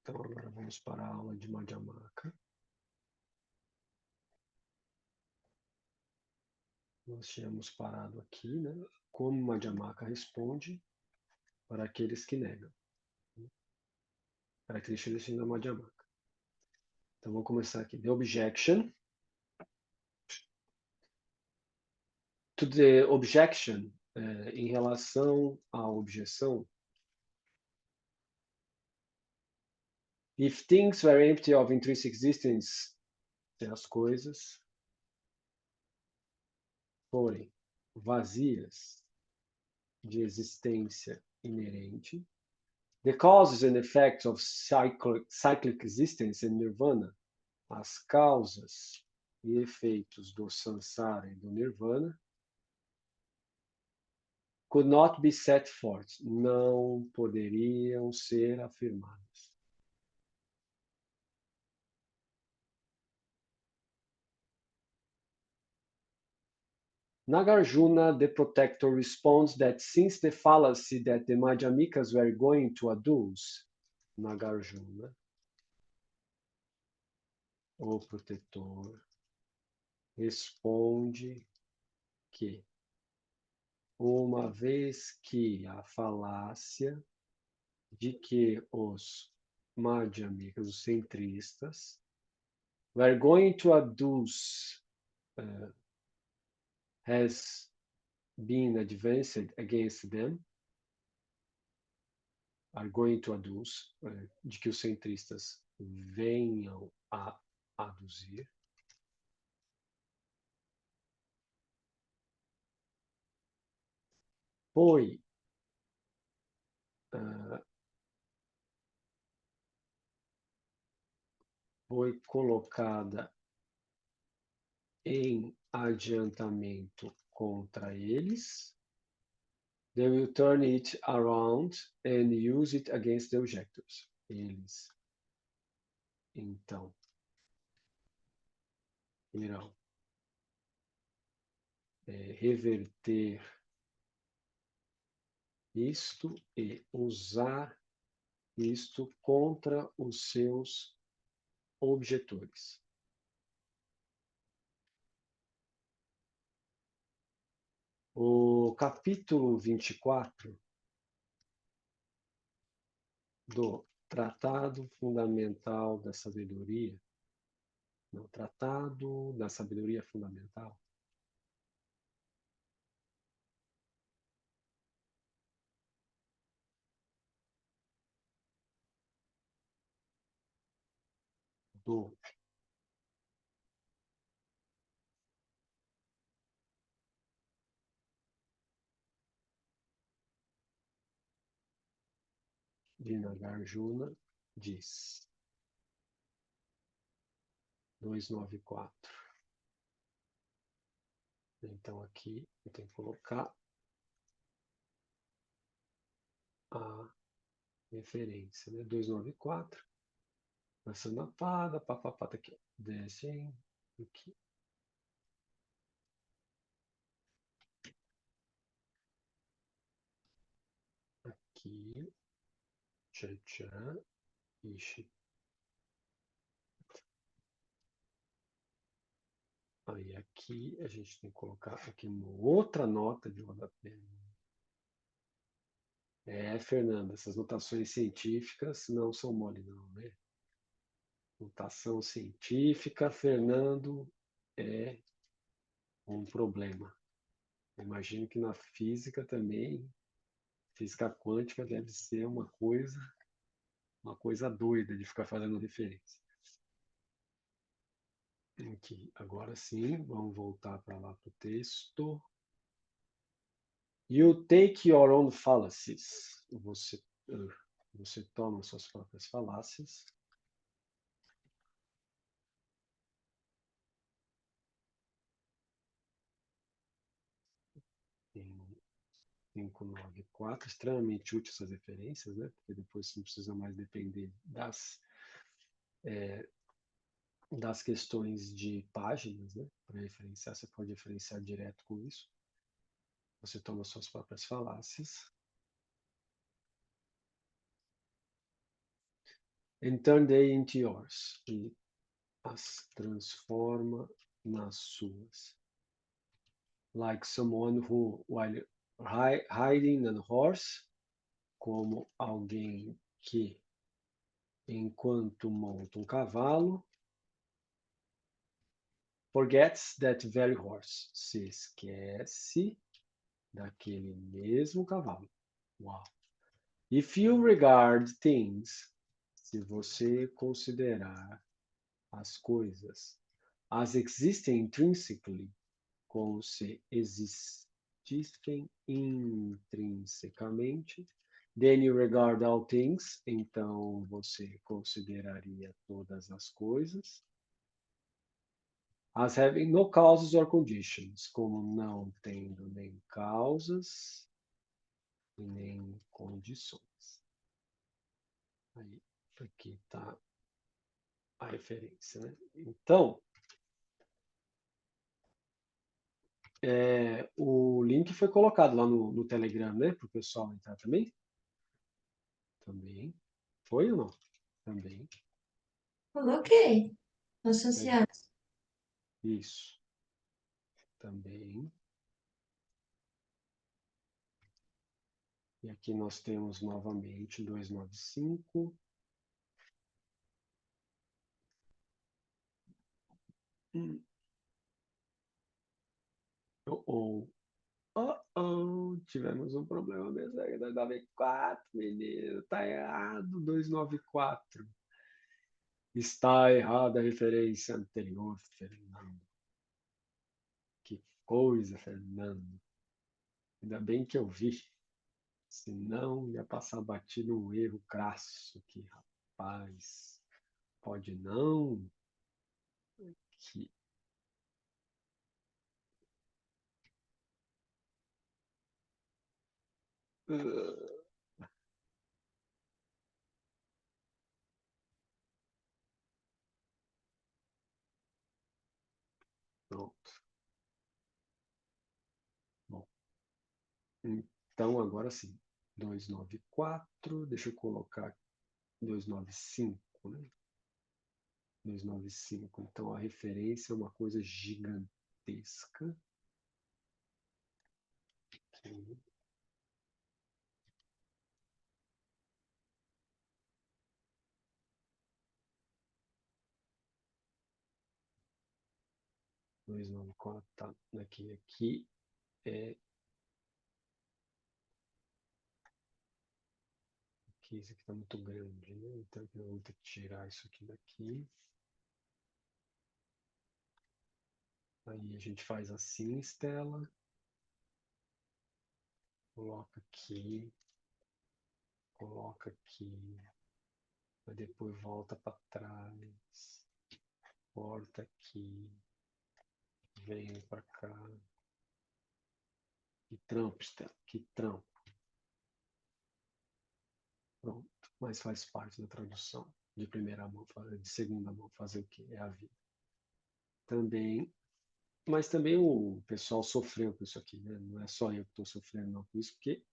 Então, agora vamos para a aula de Madhyamaka. Nós tínhamos parado aqui, né? Como Madhyamaka responde para aqueles que negam. Características da Madhyamaka. Então, vamos começar aqui. The objection. To the objection, em relação à objeção. If things were empty of intrinsic existence, se as coisas forem vazias de existência inerente, the causes and effects of cyclic existence and nirvana, as causas e efeitos do samsara e do nirvana, could not be set forth, não poderiam ser afirmadas. Nagarjuna, the protector, responds that since the fallacy that the Madhyamikas were going to adduce, Nagarjuna, o protetor, responde que, uma vez que a falácia de que os Madhyamikas, os centristas, were going to adduce has been advanced against them, are going to adduce, de que os centristas venham a aduzir, foi colocada em adiantamento contra eles, they will turn it around and use it against the objectors. Eles, então, irão reverter isto e usar isto contra os seus objetores. O capítulo 24 do Tratado Fundamental da Sabedoria, não, Tratado da Sabedoria Fundamental, do de Nagarjuna diz, 294. Então aqui eu tenho que colocar a referência, né? 294. Nassanapada, papapá, tá aqui. Descem aqui. Aqui. Tchan, Ishi. Aí aqui a gente tem que colocar aqui uma outra nota de rodapé. Fernanda, essas notações científicas não são mole não, né? Notação científica, Fernando, é um problema. Imagino que na física também, física quântica deve ser uma coisa doida de ficar fazendo referência. Aqui, agora sim, vamos voltar para lá para o texto. You take your own fallacies. Você toma suas próprias falácias. Em 594, extremamente úteis essas referências, né? Porque depois você não precisa mais depender das questões de páginas, né? Para referenciar, você pode referenciar direto com isso. Você toma suas próprias falácias. And turn they into yours. E as transforma nas suas. Like someone who, while riding on a horse, como alguém que, enquanto monta um cavalo, forgets that very horse, se esquece daquele mesmo cavalo. Wow. If you regard things, se você considerar as coisas as existing intrinsically, como se existissem intrinsecamente, then you regard all things, então você consideraria todas as coisas as having no causes or conditions, como não tendo nem causas e nem condições. Aí, aqui está a referência, né? Então, o link foi colocado lá no Telegram, né? Para o pessoal entrar também. Também. Foi ou não? Também. Coloquei. Legal. Associados. Isso. Também. E aqui nós temos novamente 295. Oh, oh, oh, tivemos um problema mesmo aí. 294, menino. Tá errado. 294. Está errada a referência anterior, Fernando. Que coisa, Fernando. Ainda bem que eu vi. Senão ia passar batido um erro crasso aqui, rapaz. Pode não? Que... Uh, pronto. Bom, então agora sim. 294, deixa eu colocar 295, né? 295. Então a referência é uma coisa gigantesca. Aqui. 294 tá aqui. Aqui é. Aqui, isso aqui está muito grande, né? Então eu vou ter que tirar isso aqui daqui. Aí a gente faz assim, Stella. Coloca aqui, aí depois volta para trás, corta aqui, vem para cá. Que trampo, Stella, que trampo. Pronto, mas faz parte da tradução. De primeira mão, de segunda mão, fazer o que? É a vida. Também, mas também o pessoal sofreu com isso aqui, né? Não é só eu que estou sofrendo não com isso, porque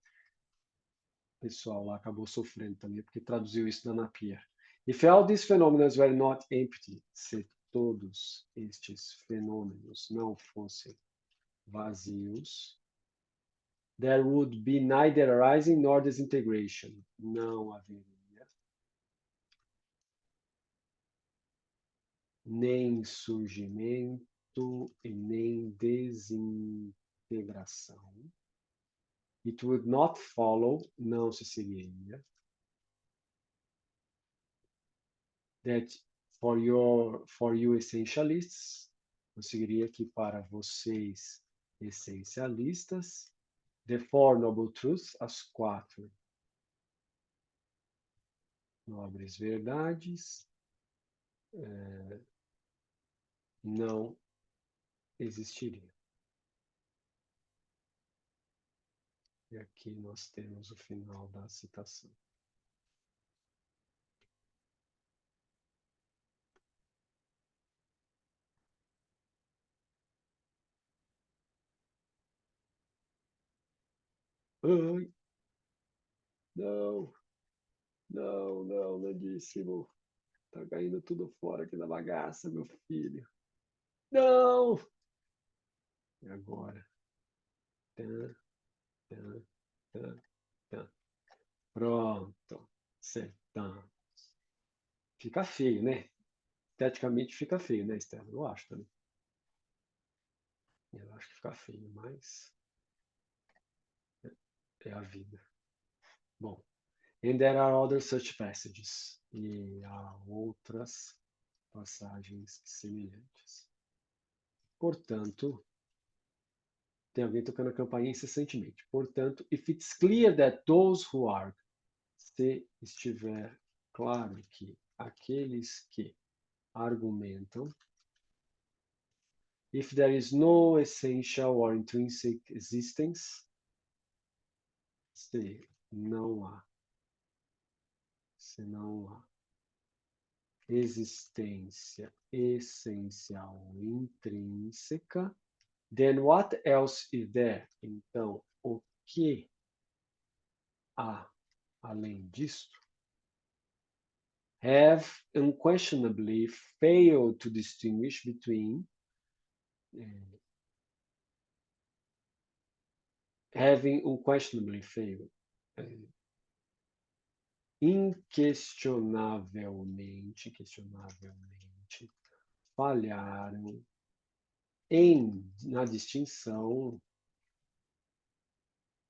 o pessoal lá acabou sofrendo também, porque traduziu isso na Napier. If all these phenomena were not empty, se todos estes fenômenos não fossem vazios, there would be neither arising nor disintegration. Não haveria nem surgimento e nem desintegração. It would not follow, não se seguiria, that for you essentialists, conseguiria que para vocês essencialistas, the four noble truths, as quatro nobres verdades, não existiriam. E aqui nós temos o final da citação. Ai, não, não, lindíssimo. Tá caindo tudo fora aqui da bagaça, meu filho. Não! E agora? Tã, tã, tã, tã. Pronto. Acertamos. Fica feio, né? Esteticamente fica feio, né, Estela? Eu acho também. Eu acho que fica feio, mas é a vida. Bom, and there are other such passages. E há outras passagens semelhantes. Portanto, tem alguém tocando a campainha incessantemente. Portanto, if it's clear that those who are, se estiver claro que aqueles que argumentam, if there is no essential or intrinsic existence, se não há existência essencial ou intrínseca, then what else is there? Então, o que há além disto? Have unquestionably failed to distinguish between having unquestionably failed, questionavelmente falharam na distinção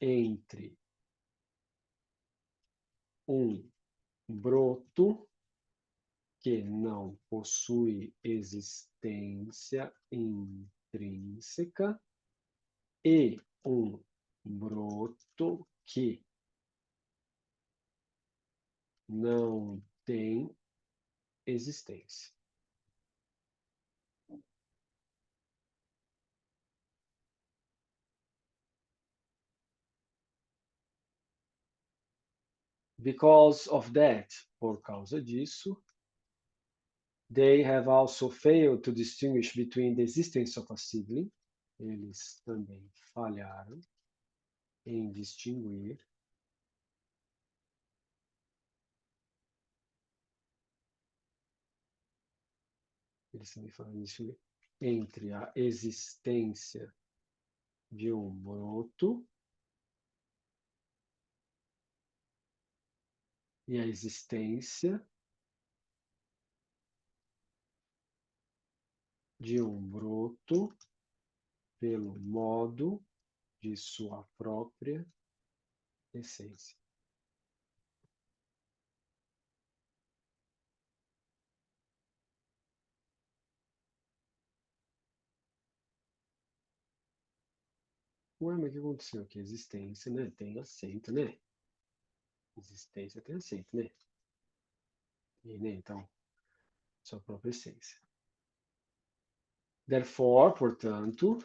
entre broto que não possui existência intrínseca e broto que não tem existência. Because of that, por causa disso, they have also failed to distinguish between the existence of a sibling. Eles também falharam em distinguir entre a existência de broto e a existência de broto pelo modo de sua própria essência. Ué, mas o que aconteceu aqui? Existência, né? Tem acento, né? Existência tem acento, né? E, né? Então, sua própria essência. Therefore, portanto,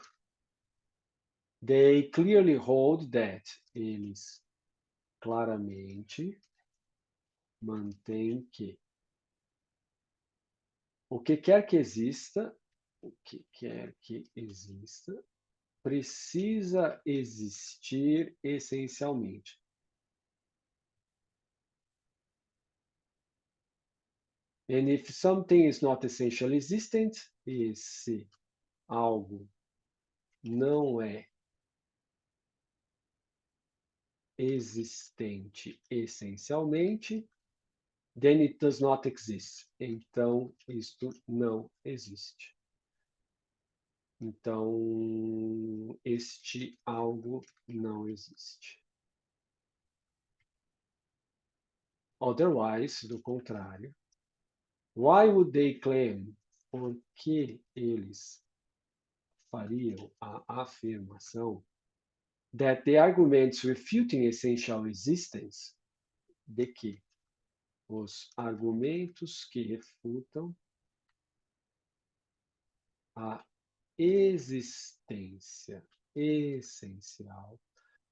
they clearly hold that. Eles claramente mantêm que o que quer que exista, precisa existir essencialmente. And if something is not essentially existent, e se algo não é existente essencialmente, then it does not exist. Então, isto não existe. Então, este algo não existe. Otherwise, do contrário, why would they claim? Por que eles fariam a afirmação that the arguments refuting essential existence, de que os argumentos que refutam a existência essencial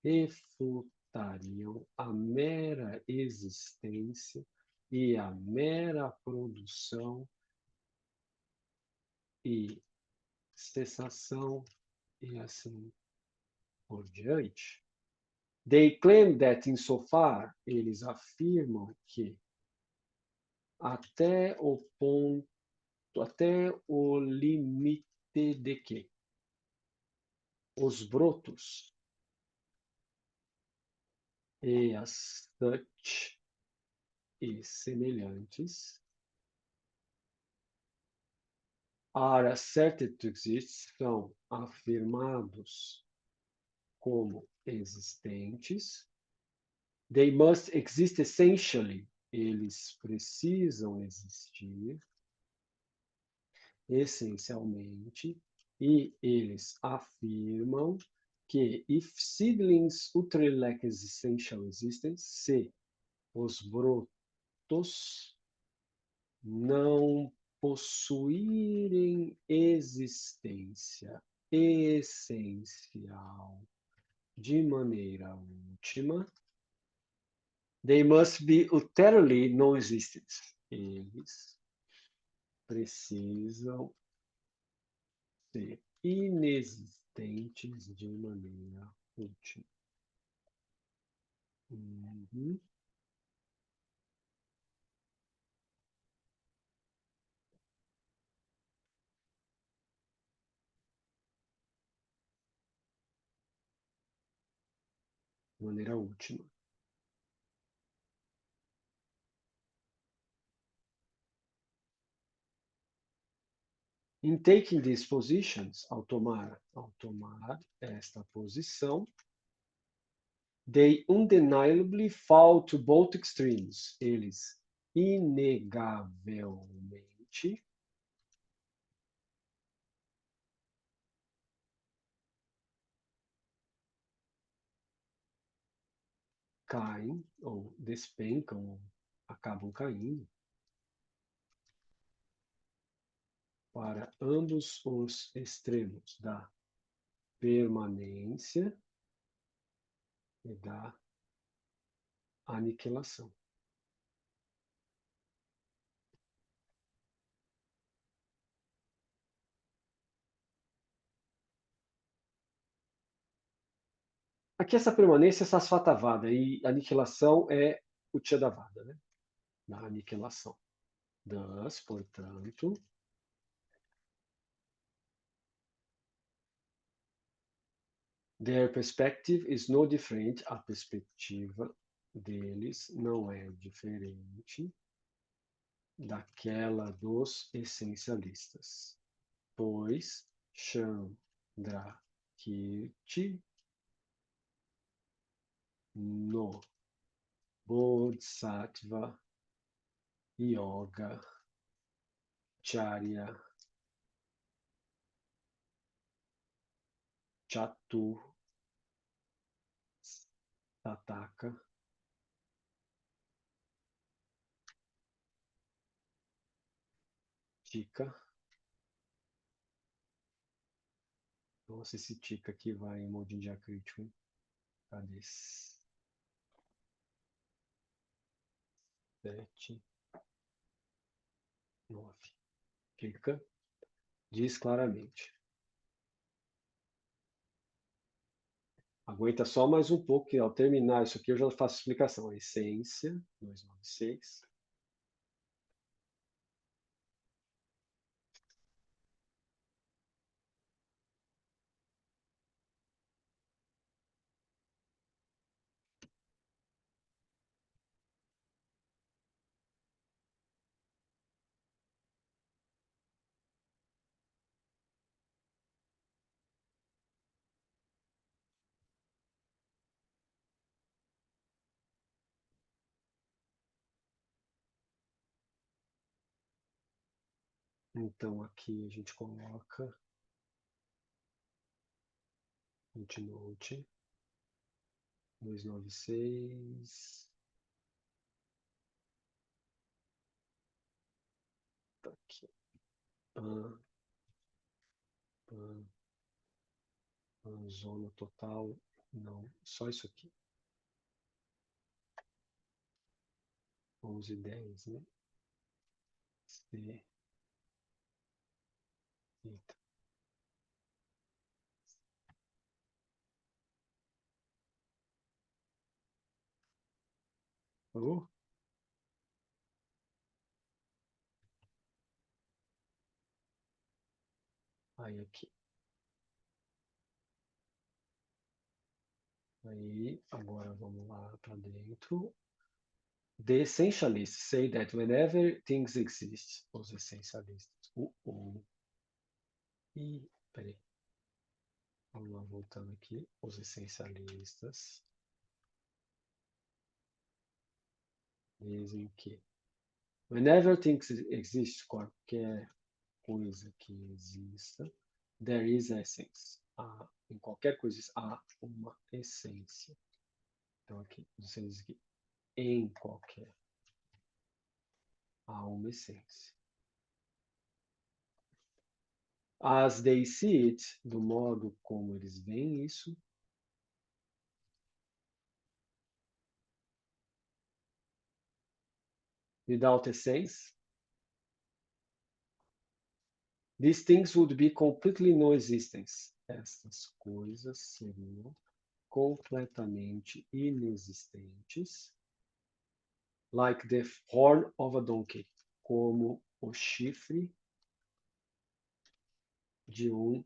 refutariam a mera existência e a mera produção e cessação e assim por diante. They claim that insofar, eles afirmam que até o ponto, até o limite de que os brotos e as such e semelhantes are asserted to exist são afirmados como existentes. They must exist essentially. Eles precisam existir essencialmente. E eles afirmam que if seedlings utterly essential existence, se os brotos não possuírem existência essencial de maneira última, they must be utterly non-existent. Eles precisam ser inexistentes de maneira última. Uhum. De maneira última. In taking these positions, ao tomar esta posição, they undeniably fall to both extremes. Eles inegavelmente caem ou despencam, ou acabam caindo para ambos os extremos da permanência e da aniquilação. Aqui essa permanência é Sasvatavada e aniquilação é o Tchedavada, né? Da aniquilação. Thus, portanto, their perspective is no different. A perspectiva deles não é diferente daquela dos essencialistas, pois Chandrakirti no Bodhisattva Yoga Charya Chatur Tataka Tika. Nossa, esse tika aqui vai em modo diacrítico, hein? Cadê? 7, 9. Tika diz claramente. Aguenta só mais um pouco, que ao terminar isso aqui eu já faço explicação. A essência, 296. Então aqui a gente coloca footnote 296. Tá aqui. Pan, pan, pan, zona total. Não, só isso aqui. 11, 10, né? C. Eita. Oh, Aí aqui. Aí, agora vamos lá para dentro. The essentialists say that whenever things exist, os essencialistas. Peraí. Vamos lá, voltando aqui. Os essencialistas dizem que whenever things exist, qualquer coisa que exista, there is essence. Em qualquer coisa há uma essência. Então aqui, você diz que em qualquer há uma essência. As they see it, do modo como eles veem isso, without essence, these things would be completely no existence. Estas coisas seriam completamente inexistentes, like the horn of a donkey, como o chifre de o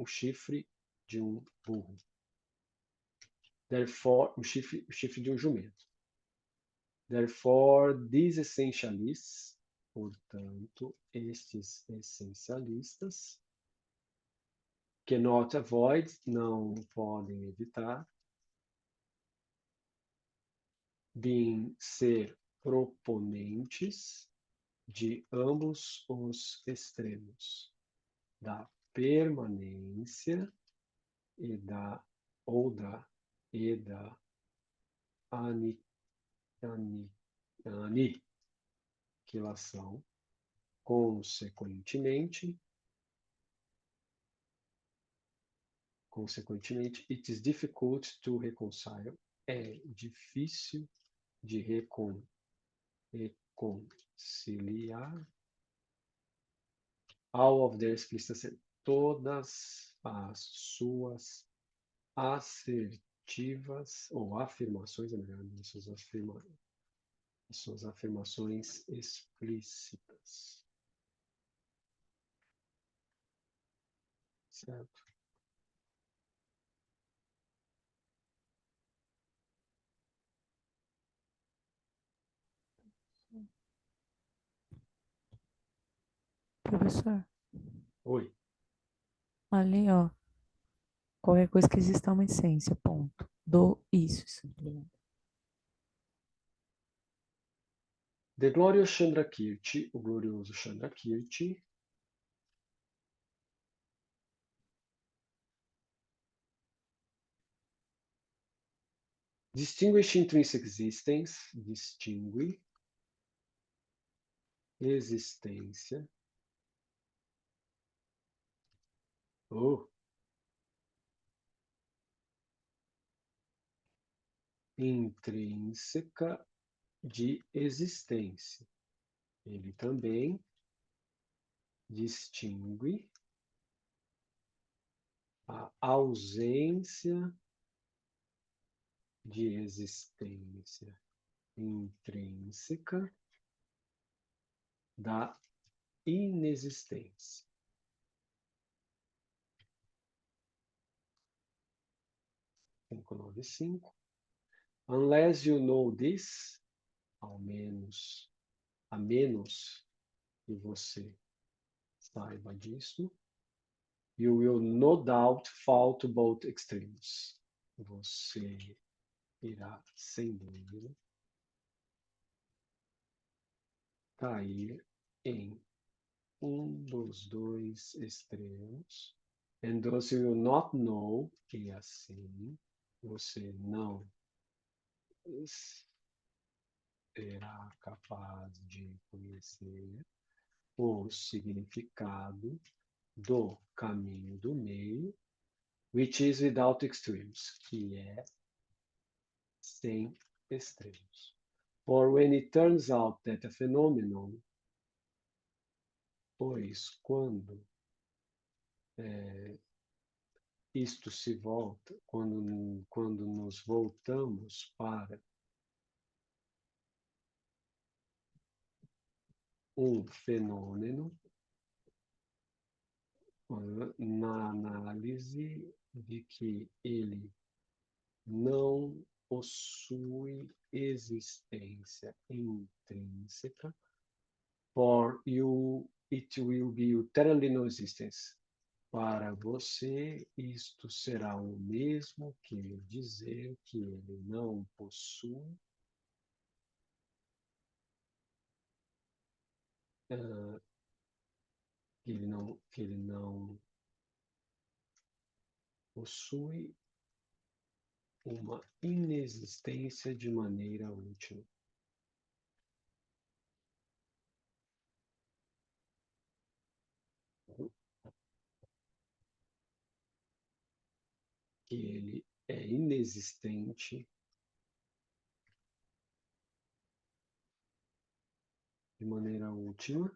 chifre de burro. Therefore, o chifre de jumento. Therefore, these essentialists, portanto, estes essencialistas, cannot avoid, não podem evitar, ser proponentes de ambos os extremos, da permanência e da aniquilação. Consequentemente, it is difficult to reconcile. É difícil de reconciliar all of their explicit, todas as suas assertivas ou afirmações, é melhor, suas afirmações explícitas. Certo? Professor, Oi. ali, ó, qualquer coisa que exista é uma essência, ponto. Do isso. The Glorious Chandrakirti, o glorioso Chandrakirti, distinguish intrinsic existence, distingue existência, intrínseca de existência. Ele também distingue a ausência de existência intrínseca da inexistência. 595. Unless you know this, a menos que você saiba disso, you will no doubt fall to both extremes. Você irá, sem dúvida, cair em dos dois extremos. And those you will not know, e assim você não será capaz de conhecer o significado do caminho do meio, which is without extremes, que é sem extremos. For when it turns out that a phenomenon, pois quando isto se volta, quando nos voltamos para fenômeno, na análise de que ele não possui existência intrínseca, for you it will be utterly no existence. Para você, isto será o mesmo que dizer que ele não possui que ele não possui uma inexistência de maneira última. Que ele é inexistente de maneira última.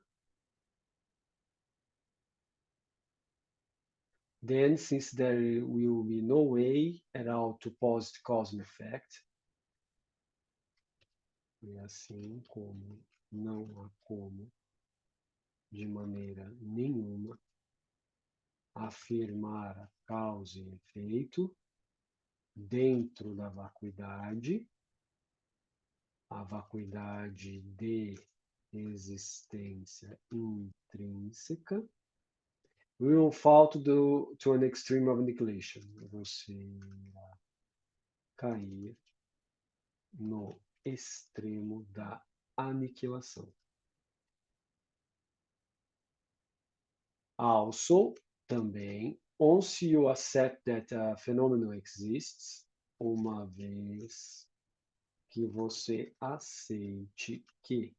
Then, since there will be no way at all to posit cause and effect, e assim como não há como, de maneira nenhuma, afirmar a causa e efeito dentro da vacuidade, a vacuidade de existência intrínseca, we will fall to an extreme of annihilation. Você irá cair no extremo da aniquilação. Also, também, once you accept that a phenomenon exists, uma vez que você aceite que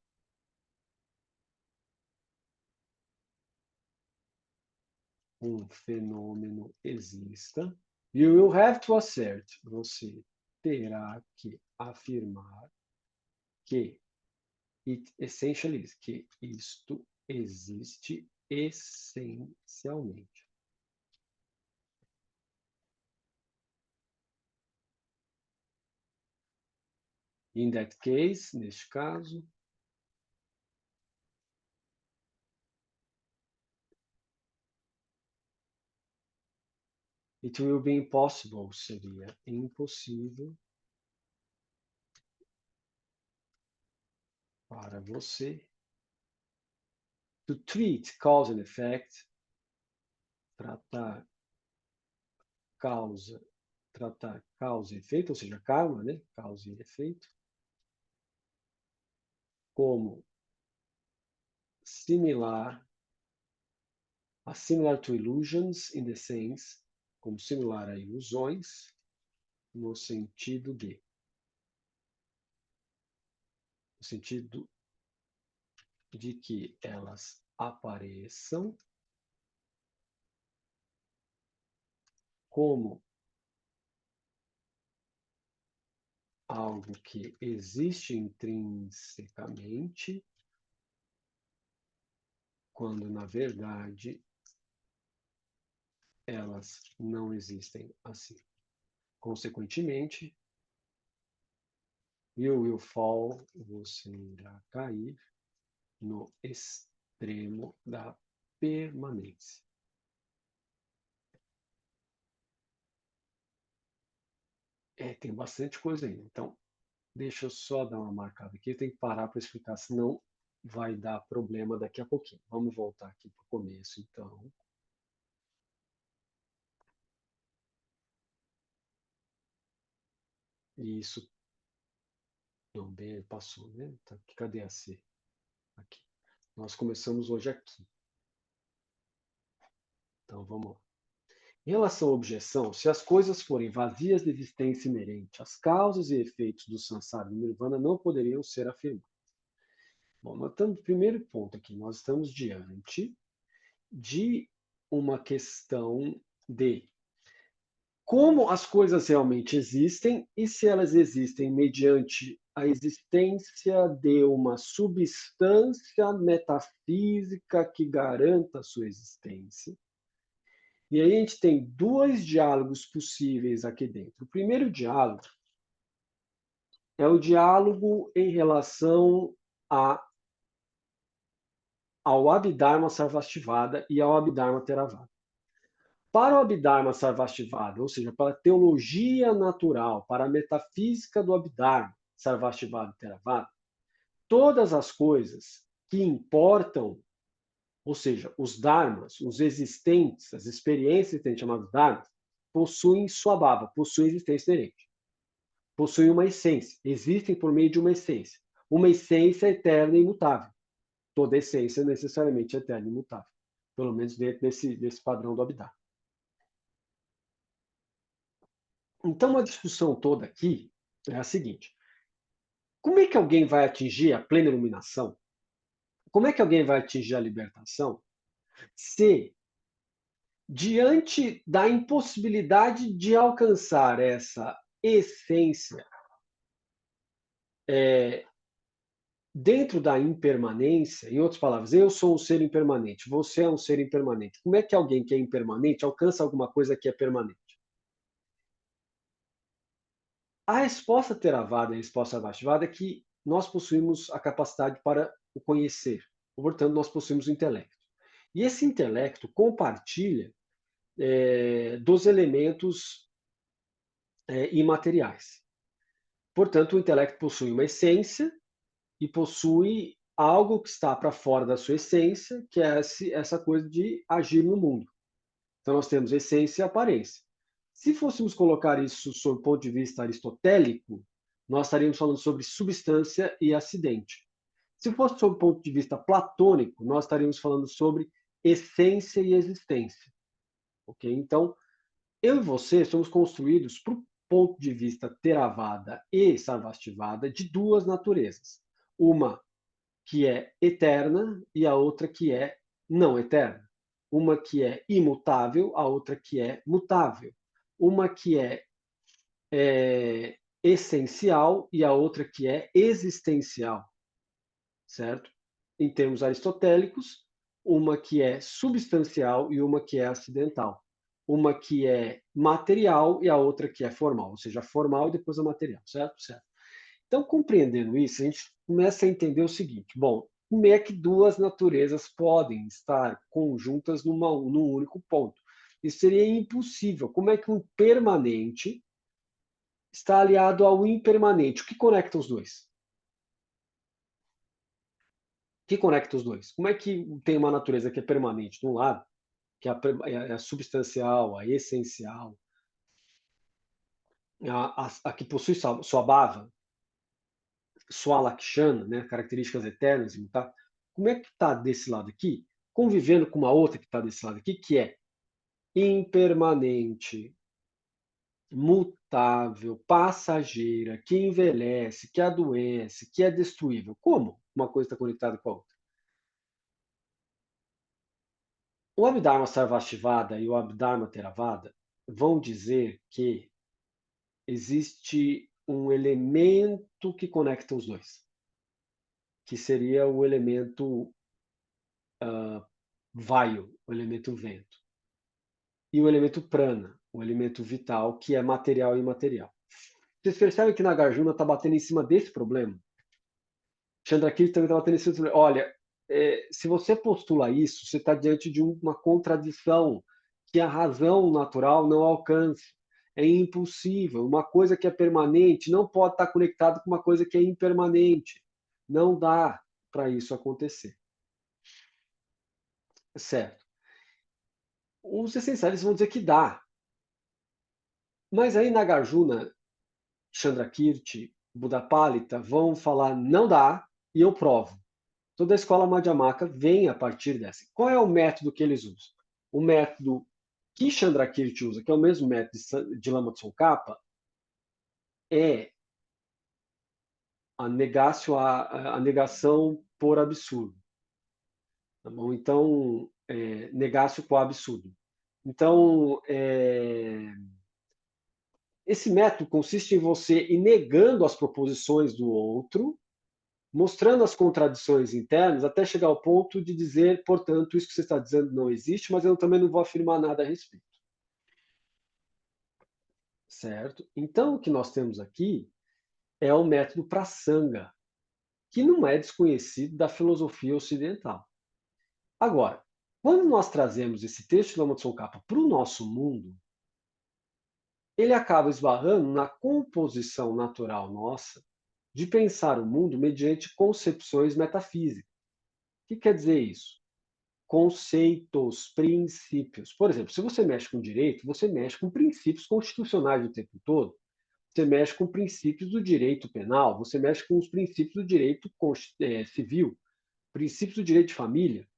um fenômeno exista, you will have to assert, você terá que afirmar que it essentially is, que isto existe essencialmente. In that case, neste caso, it will be impossible, seria impossível para você to treat cause and effect, tratar causa e efeito, ou seja, karma, né? Causa e efeito, como similar to illusions in the sense, como similar a ilusões, no sentido de que elas apareçam como algo que existe intrinsecamente, quando na verdade elas não existem assim. Consequentemente, you will fall, você irá cair no extremo da permanência. Tem bastante coisa aí. Então, deixa eu só dar uma marcada aqui. Eu tenho que parar para explicar, senão vai dar problema daqui a pouquinho. Vamos voltar aqui para o começo, então. Isso também passou, né? Tá, cadê a C? Aqui. Nós começamos hoje aqui. Então, vamos lá. Em relação à objeção, se as coisas forem vazias de existência inerente, as causas e efeitos do samsara e nirvana não poderiam ser afirmados. Bom, nós estamos no primeiro ponto aqui, nós estamos diante de uma questão de como as coisas realmente existem e se elas existem mediante a existência de uma substância metafísica que garanta a sua existência. E aí a gente tem dois diálogos possíveis aqui dentro. O primeiro diálogo é o diálogo em relação ao Abhidharma Sarvastivada e ao Abhidharma Theravada. Para o Abhidharma Sarvastivada, ou seja, para a teologia natural, para a metafísica do Abhidharma Sarvastivada Theravada, todas as coisas que importam, ou seja, os dharmas, os existentes, as experiências existentes chamadas dharmas, possuem swabhava, possuem existência inerente, possuem uma essência, existem por meio de uma essência eterna e imutável. Toda essência é necessariamente eterna e imutável, pelo menos dentro desse padrão do Abhidharma. Então, a discussão toda aqui é a seguinte: como é que alguém vai atingir a plena iluminação? Como é que alguém vai atingir a libertação se, diante da impossibilidade de alcançar essa essência dentro da impermanência, em outras palavras, eu sou um ser impermanente, você é um ser impermanente. Como é que alguém que é impermanente alcança alguma coisa que é permanente? A resposta Theravada e a resposta Vaishnava é que nós possuímos a capacidade para o conhecer, portanto, nós possuímos o intelecto. E esse intelecto compartilha dos elementos imateriais. Portanto, o intelecto possui uma essência e possui algo que está para fora da sua essência, que é essa coisa de agir no mundo. Então, nós temos essência e aparência. Se fôssemos colocar isso sob o ponto de vista aristotélico, nós estaríamos falando sobre substância e acidente. Se fosse sob o ponto de vista platônico, nós estaríamos falando sobre essência e existência. Okay? Então, eu e você somos construídos, para o ponto de vista Theravada e Sarvastivada, de duas naturezas. Uma que é eterna e a outra que é não eterna. Uma que é imutável, a outra que é mutável. Uma que é essencial e a outra que é existencial, certo? Em termos aristotélicos, uma que é substancial e uma que é acidental. Uma que é material e a outra que é formal, ou seja, formal e depois a material, certo? Certo. Então, compreendendo isso, a gente começa a entender o seguinte: bom, como é que duas naturezas podem estar conjuntas num único ponto? Isso seria impossível. Como é que um permanente está aliado ao impermanente? O que conecta os dois? O que conecta os dois? Como é que tem uma natureza que é permanente de um lado, que é a substancial, a essencial, a que possui sua bhava, sua lakshana, né, características eternas, tá? Como é que está desse lado aqui, convivendo com uma outra que está desse lado aqui, que é impermanente, mutável, passageira, que envelhece, que adoece, que é destruível? Como uma coisa está conectada com a outra? O Abhidharma Sarvastivada e o Abhidharma Theravada vão dizer que existe um elemento que conecta os dois, que seria o elemento vaio, o elemento vento, e o elemento prana, o elemento vital, que é material e imaterial. Vocês percebem que Nagarjuna está batendo em cima desse problema? Chandrakirti também está batendo em cima desse problema. Olha, se você postula isso, você está diante de uma contradição que a razão natural não alcança. É impossível. Uma coisa que é permanente não pode estar conectada com uma coisa que é impermanente. Não dá para isso acontecer. Certo. Os essencialistas vão dizer que dá. Mas aí Nagarjuna, Chandrakirti, Buddhapalita vão falar não dá e eu provo. Toda a escola Madhyamaka vem a partir dessa. Qual é o método que eles usam? O método que Chandrakirti usa, que é o mesmo método de Lama Tsongkhapa, é a negação por absurdo. Tá bom? Então, negácio por absurdo. Então, esse método consiste em você ir negando as proposições do outro, mostrando as contradições internas, até chegar ao ponto de dizer, portanto, isso que você está dizendo não existe, mas eu também não vou afirmar nada a respeito. Certo? Então, o que nós temos aqui é o método Prasanga, que não é desconhecido da filosofia ocidental. Agora, Quando nós trazemos esse texto de Lama Tsongkhapa para o nosso mundo, ele acaba esbarrando na composição natural nossa de pensar o mundo mediante concepções metafísicas. O que quer dizer isso? Conceitos, princípios. Por exemplo, se você mexe com direito, você mexe com princípios constitucionais o tempo todo. Você mexe com princípios do direito penal, você mexe com os princípios do direito civil, princípios do direito de família.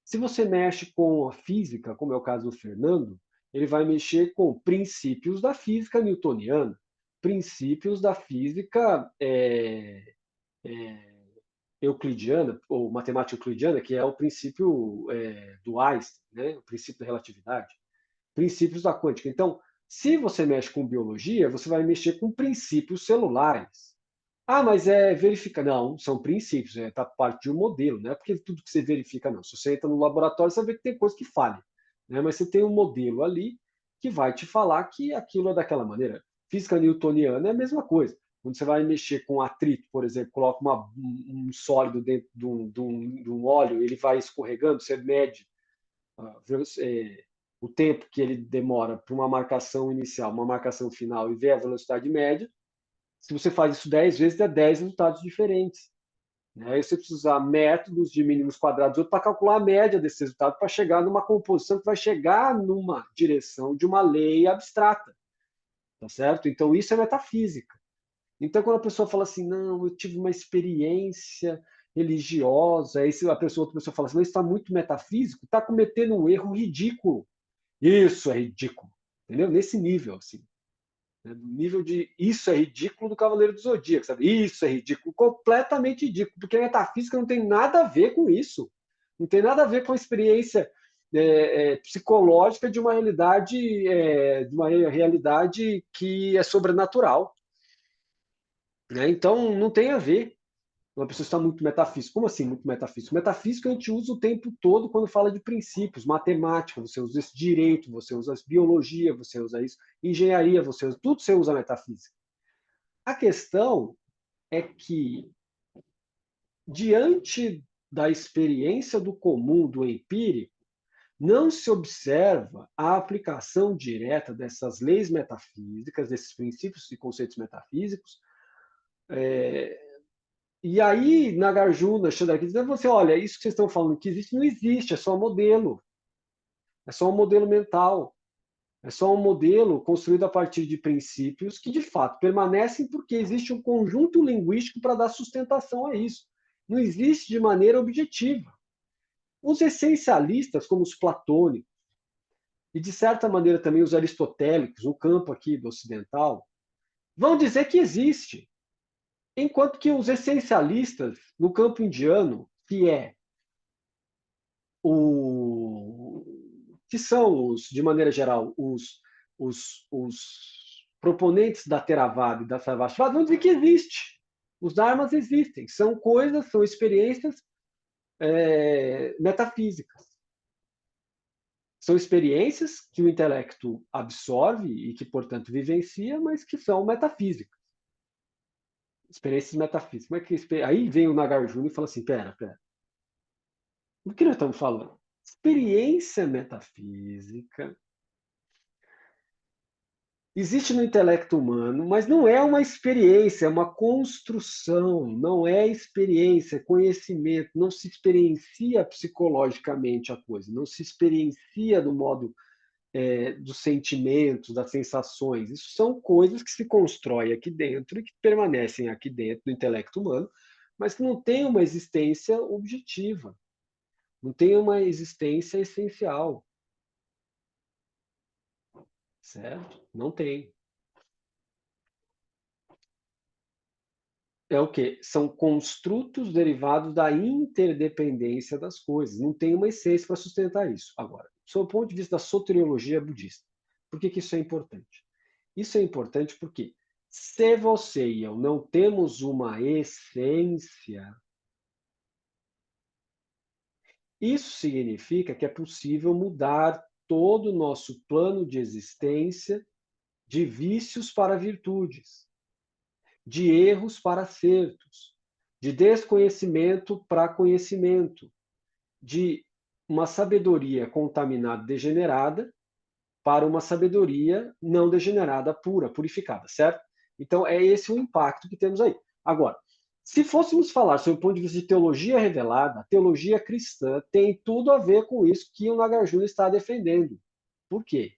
Se você mexe com a física, como é o caso do Fernando, ele vai mexer com princípios da física newtoniana, princípios da física euclidiana, ou matemática euclidiana, que é o princípio do Einstein, né? O princípio da relatividade, princípios da quântica. Então, se você mexe com biologia, você vai mexer com princípios celulares. Ah, mas é verificar. Não, são princípios, tá parte de um modelo, não é porque tudo que você verifica, não. Se você entra no laboratório, você vê que tem coisa que falha, né? Mas você tem um modelo ali que vai te falar que aquilo é daquela maneira. Física newtoniana é a mesma coisa. Quando você vai mexer com atrito, por exemplo, coloca um sólido dentro de um óleo, ele vai escorregando, você mede o tempo que ele demora para uma marcação inicial, uma marcação final e vê a velocidade média. Se você faz isso 10 vezes, dá 10 resultados diferentes. Aí você precisa usar métodos de mínimos quadrados para calcular a média desse resultado, para chegar numa composição que vai chegar numa direção de uma lei abstrata. Tá certo? Então, isso é metafísica. Então, quando a pessoa fala assim, não, eu tive uma experiência religiosa, aí outra pessoa fala assim, não, isso está muito metafísico, está cometendo um erro ridículo. Isso é ridículo. Entendeu? Nesse nível, assim. No nível de isso é ridículo do Cavaleiro do Zodíaco, sabe? Isso é ridículo, completamente ridículo, porque a metafísica não tem nada a ver com isso. Não tem nada a ver com a experiência psicológica de uma realidade que é sobrenatural. Né? Então, não tem a ver. Uma pessoa está muito metafísica. Como assim muito metafísico? Metafísica a gente usa o tempo todo quando fala de princípios. Matemática, você usa esse direito, você usa biologia, você usa isso. Engenharia, você usa. Tudo você usa metafísica. A questão é que, diante da experiência do comum, do empírico, não se observa a aplicação direta dessas leis metafísicas, desses princípios e conceitos metafísicos. E aí, Nagarjuna, Chandrakirti, dizendo você, olha, isso que vocês estão falando que existe, não existe, é só um modelo. É só um modelo mental. É só um modelo construído a partir de princípios que, de fato, permanecem porque existe um conjunto linguístico para dar sustentação a isso. Não existe de maneira objetiva. Os essencialistas, como os platônicos, e, de certa maneira, também os aristotélicos, no campo aqui do ocidental, vão dizer que existe. Enquanto que os essencialistas, no campo indiano, que é que são, de maneira geral, os proponentes da Theravada e da Sarvastivada, vão dizer que existe. Os dharmas existem. São coisas, são experiências metafísicas. São experiências que o intelecto absorve e que, portanto, vivencia, mas que são metafísicas. Experiências metafísicas. Como é que aí vem o Nagarjuna e fala assim, pera. O que nós estamos falando? Experiência metafísica existe no intelecto humano, mas não é uma experiência, é uma construção, não é experiência, é conhecimento, não se experiencia psicologicamente a coisa, não se experiencia do modo dos sentimentos, das sensações. Isso são coisas que se constroem aqui dentro e que permanecem aqui dentro do intelecto humano, mas que não têm uma existência objetiva, não têm uma existência essencial. Certo? Não tem. É o quê? São construtos derivados da interdependência das coisas. Não tem uma essência para sustentar isso. Agora, sob o ponto de vista da soteriologia budista, por que isso é importante? Isso é importante porque, se você e eu não temos uma essência, isso significa que é possível mudar todo o nosso plano de existência de vícios para virtudes, de erros para acertos, de desconhecimento para conhecimento, de uma sabedoria contaminada, degenerada, para uma sabedoria não degenerada, pura, purificada, certo? Então, é esse o impacto que temos aí. Agora, se fôssemos falar sobre o ponto de vista de teologia revelada, a teologia cristã tem tudo a ver com isso que o Nagarjuna está defendendo. Por quê?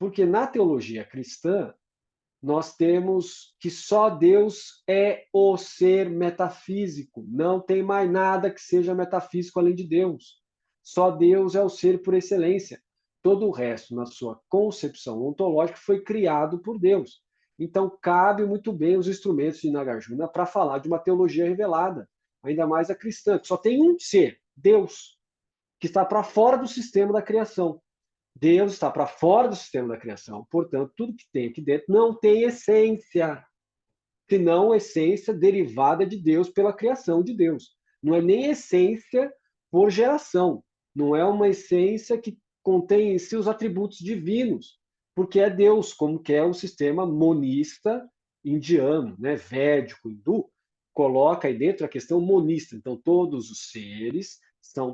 Porque na teologia cristã, nós temos que só Deus é o ser metafísico. Não tem mais nada que seja metafísico além de Deus. Só Deus é o ser por excelência. Todo o resto, na sua concepção ontológica, foi criado por Deus. Então, cabe muito bem os instrumentos de Nagarjuna para falar de uma teologia revelada, ainda mais a cristã, que só tem um ser, Deus, que está para fora do sistema da criação. Deus está para fora do sistema da criação, portanto, tudo que tem aqui dentro não tem essência, senão essência derivada de Deus pela criação de Deus. Não é nem essência por geração, não é uma essência que contém em si os atributos divinos, porque é Deus, como que é o sistema monista indiano, né, védico, hindu, coloca aí dentro a questão monista. Então, todos os seres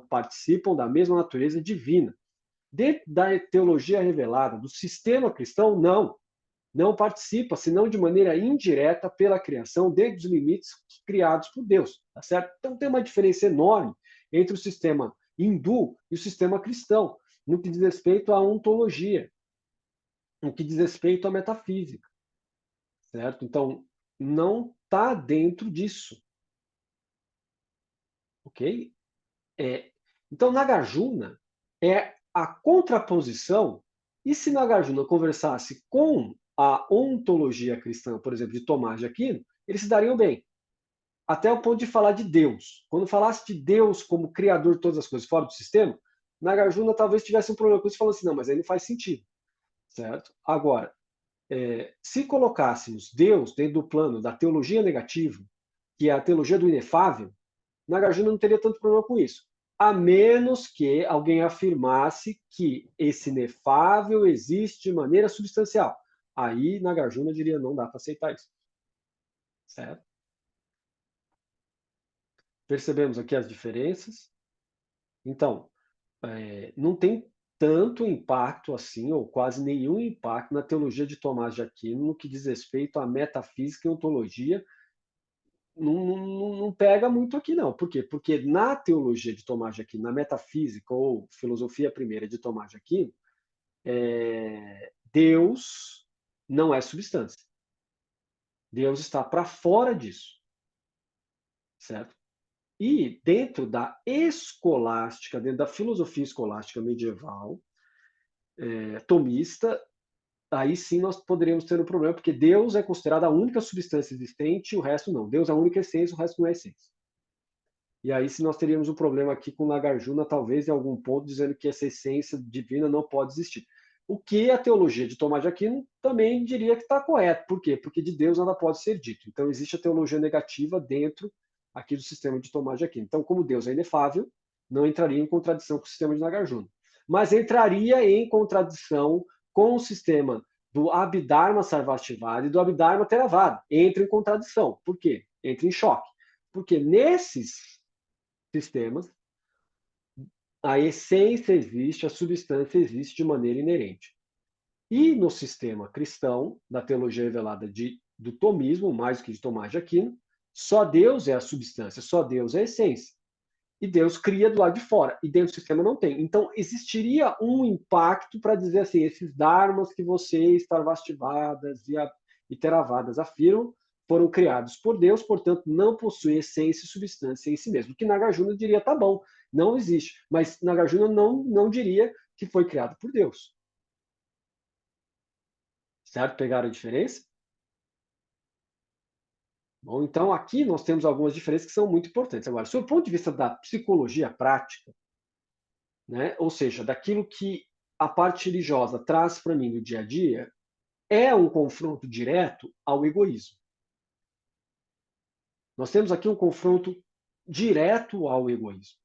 participam da mesma natureza divina. Dentro da teologia revelada, do sistema cristão, não participa, senão de maneira indireta, pela criação, dentro dos limites criados por Deus. Tá certo? Então tem uma diferença enorme entre o sistema hindu e o sistema cristão, no que diz respeito à ontologia, no que diz respeito à metafísica. Certo? Então, não está dentro disso. Ok? Então, Nagarjuna é a contraposição. E se Nagarjuna conversasse com a ontologia cristã, por exemplo, de Tomás de Aquino, eles se dariam bem. Até o ponto de falar de Deus. Quando falasse de Deus como criador de todas as coisas fora do sistema, Nagarjuna talvez tivesse um problema com isso, falando assim, não, mas aí não faz sentido. Certo? Agora, se colocássemos Deus dentro do plano da teologia negativa, que é a teologia do inefável, Nagarjuna não teria tanto problema com isso. A menos que alguém afirmasse que esse inefável existe de maneira substancial. Aí Nagarjuna diria, não dá para aceitar isso. Certo? Percebemos aqui as diferenças. Então, não tem tanto impacto assim, ou quase nenhum impacto na teologia de Tomás de Aquino no que diz respeito à metafísica e ontologia. Não pega muito aqui, não. Por quê? Porque na teologia de Tomás de Aquino, na metafísica ou filosofia primeira de Tomás de Aquino, Deus não é substância. Deus está para fora disso. Certo? E dentro da escolástica, dentro da filosofia escolástica medieval, tomista, aí sim nós poderíamos ter um problema, porque Deus é considerado a única substância existente e o resto não. Deus é a única essência, o resto não é essência. E aí sim nós teríamos um problema aqui com Nagarjuna, talvez em algum ponto, dizendo que essa essência divina não pode existir. O que a teologia de Tomás de Aquino também diria que está correto. Por quê? Porque de Deus nada pode ser dito. Então existe a teologia negativa dentro aqui do sistema de Tomás de Aquino. Então, como Deus é inefável, não entraria em contradição com o sistema de Nagarjuna. Mas entraria em contradição com o sistema do Abhidharma Sarvastivada e do Abhidharma Theravada. Entra em contradição. Por quê? Entra em choque. Porque nesses sistemas, a essência existe, a substância existe de maneira inerente. E no sistema cristão, da teologia revelada do tomismo, mais do que de Tomás de Aquino, só Deus é a substância, só Deus é a essência. E Deus cria do lado de fora, e dentro do sistema não tem. Então, existiria um impacto para dizer assim, esses dharmas que vocês, Sarvastivādas e Theravadas afirmam, foram criados por Deus, portanto, não possuem essência e substância em si mesmo. Que Nagarjuna diria, tá bom, não existe. Mas Nagarjuna não diria que foi criado por Deus. Certo? Pegaram a diferença? Bom, então aqui nós temos algumas diferenças que são muito importantes. Agora, sob o ponto de vista da psicologia prática, né, ou seja, daquilo que a parte religiosa traz para mim no dia a dia, é um confronto direto ao egoísmo. Nós temos aqui um confronto direto ao egoísmo.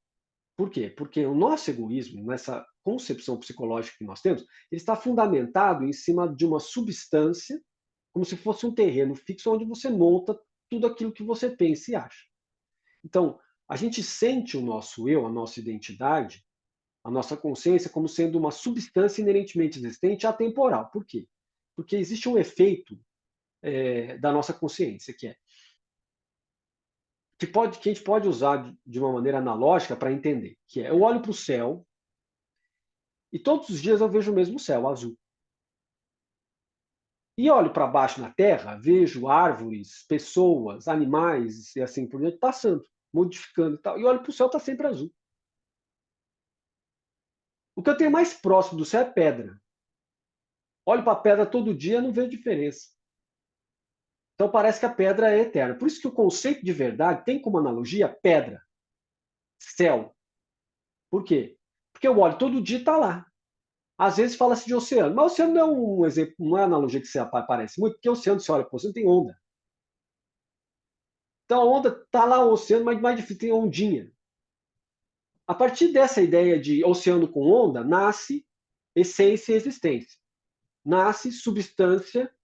Por quê? Porque o nosso egoísmo, nessa concepção psicológica que nós temos, ele está fundamentado em cima de uma substância, como se fosse um terreno fixo onde você monta tudo aquilo que você pensa e acha. Então, a gente sente o nosso eu, a nossa identidade, a nossa consciência como sendo uma substância inerentemente existente e atemporal. Por quê? Porque existe um efeito da nossa consciência, que a gente pode usar de uma maneira analógica para entender, que é, eu olho para o céu e todos os dias eu vejo o mesmo céu, azul. E olho para baixo na Terra, vejo árvores, pessoas, animais e assim por diante passando, modificando e tal. E olho para o céu, está sempre azul. O que eu tenho mais próximo do céu é pedra. Olho para a pedra todo dia, não vejo diferença. Então parece que a pedra é eterna. Por isso que o conceito de verdade tem como analogia pedra, céu. Por quê? Porque eu olho todo dia e está lá. Às vezes fala-se de oceano, mas o oceano não é um exemplo, não é uma analogia que você aparece muito, porque o oceano, você olha para o oceano, tem onda. Então a onda está lá, o oceano, mas mais difícil, tem ondinha. A partir dessa ideia de oceano com onda, nasce essência e existência. Nasce substância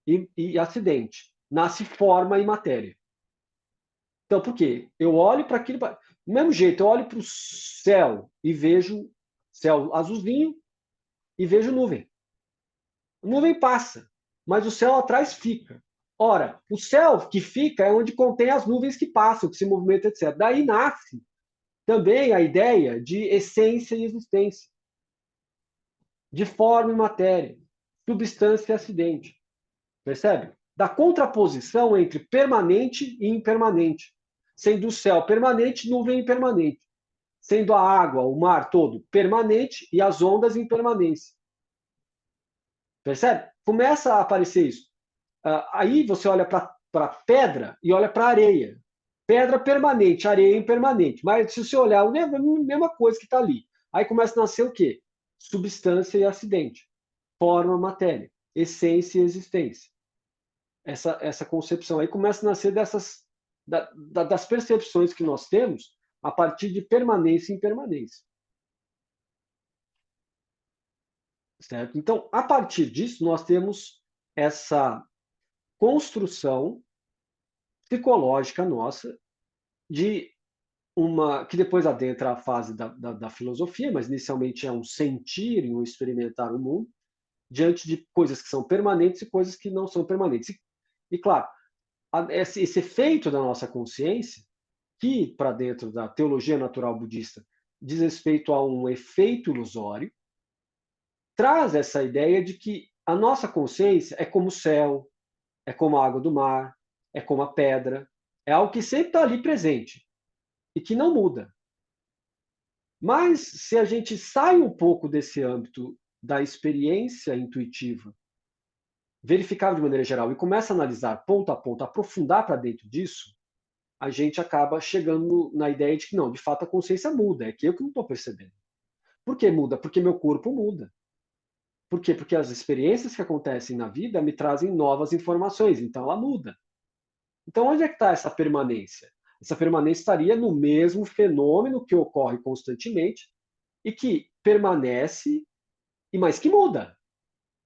e acidente. Nasce forma e matéria. Então, por quê? Eu olho para aquilo. Do mesmo jeito, eu olho para o céu e vejo céu azulzinho e vejo nuvem. A nuvem passa, mas o céu atrás fica. Ora, o céu que fica é onde contém as nuvens que passam, que se movimentam, etc. Daí nasce também a ideia de essência e existência, de forma e matéria, substância e acidente. Percebe? Da contraposição entre permanente e impermanente. Sendo o céu permanente, nuvem impermanente. Sendo a água, o mar todo permanente e as ondas impermanência. Percebe? Começa a aparecer isso. Aí você olha para a pedra e olha para a areia. Pedra permanente, areia impermanente. Mas se você olhar, é a mesma coisa que está ali. Aí começa a nascer o quê? Substância e acidente. Forma, matéria. Essência e existência. Essa concepção aí começa a nascer das percepções que nós temos a partir de permanência e impermanência. Certo? Então, a partir disso, nós temos essa construção psicológica nossa de que depois adentra a fase da filosofia, mas inicialmente é um sentir e um experimentar o mundo, diante de coisas que são permanentes e coisas que não são permanentes. E claro, esse efeito da nossa consciência, que para dentro da teologia natural budista diz respeito a um efeito ilusório, traz essa ideia de que a nossa consciência é como o céu, é como a água do mar, é como a pedra, é algo que sempre está ali presente e que não muda. Mas se a gente sai um pouco desse âmbito da experiência intuitiva, verificável de maneira geral, e começa a analisar ponto a ponto, aprofundar para dentro disso, a gente acaba chegando na ideia de que não, de fato a consciência muda, é que eu que não estou percebendo. Por que muda? Porque meu corpo muda. Por quê? Porque as experiências que acontecem na vida me trazem novas informações, então ela muda. Então onde é que está essa permanência? Essa permanência estaria no mesmo fenômeno que ocorre constantemente e que permanece, mas que muda.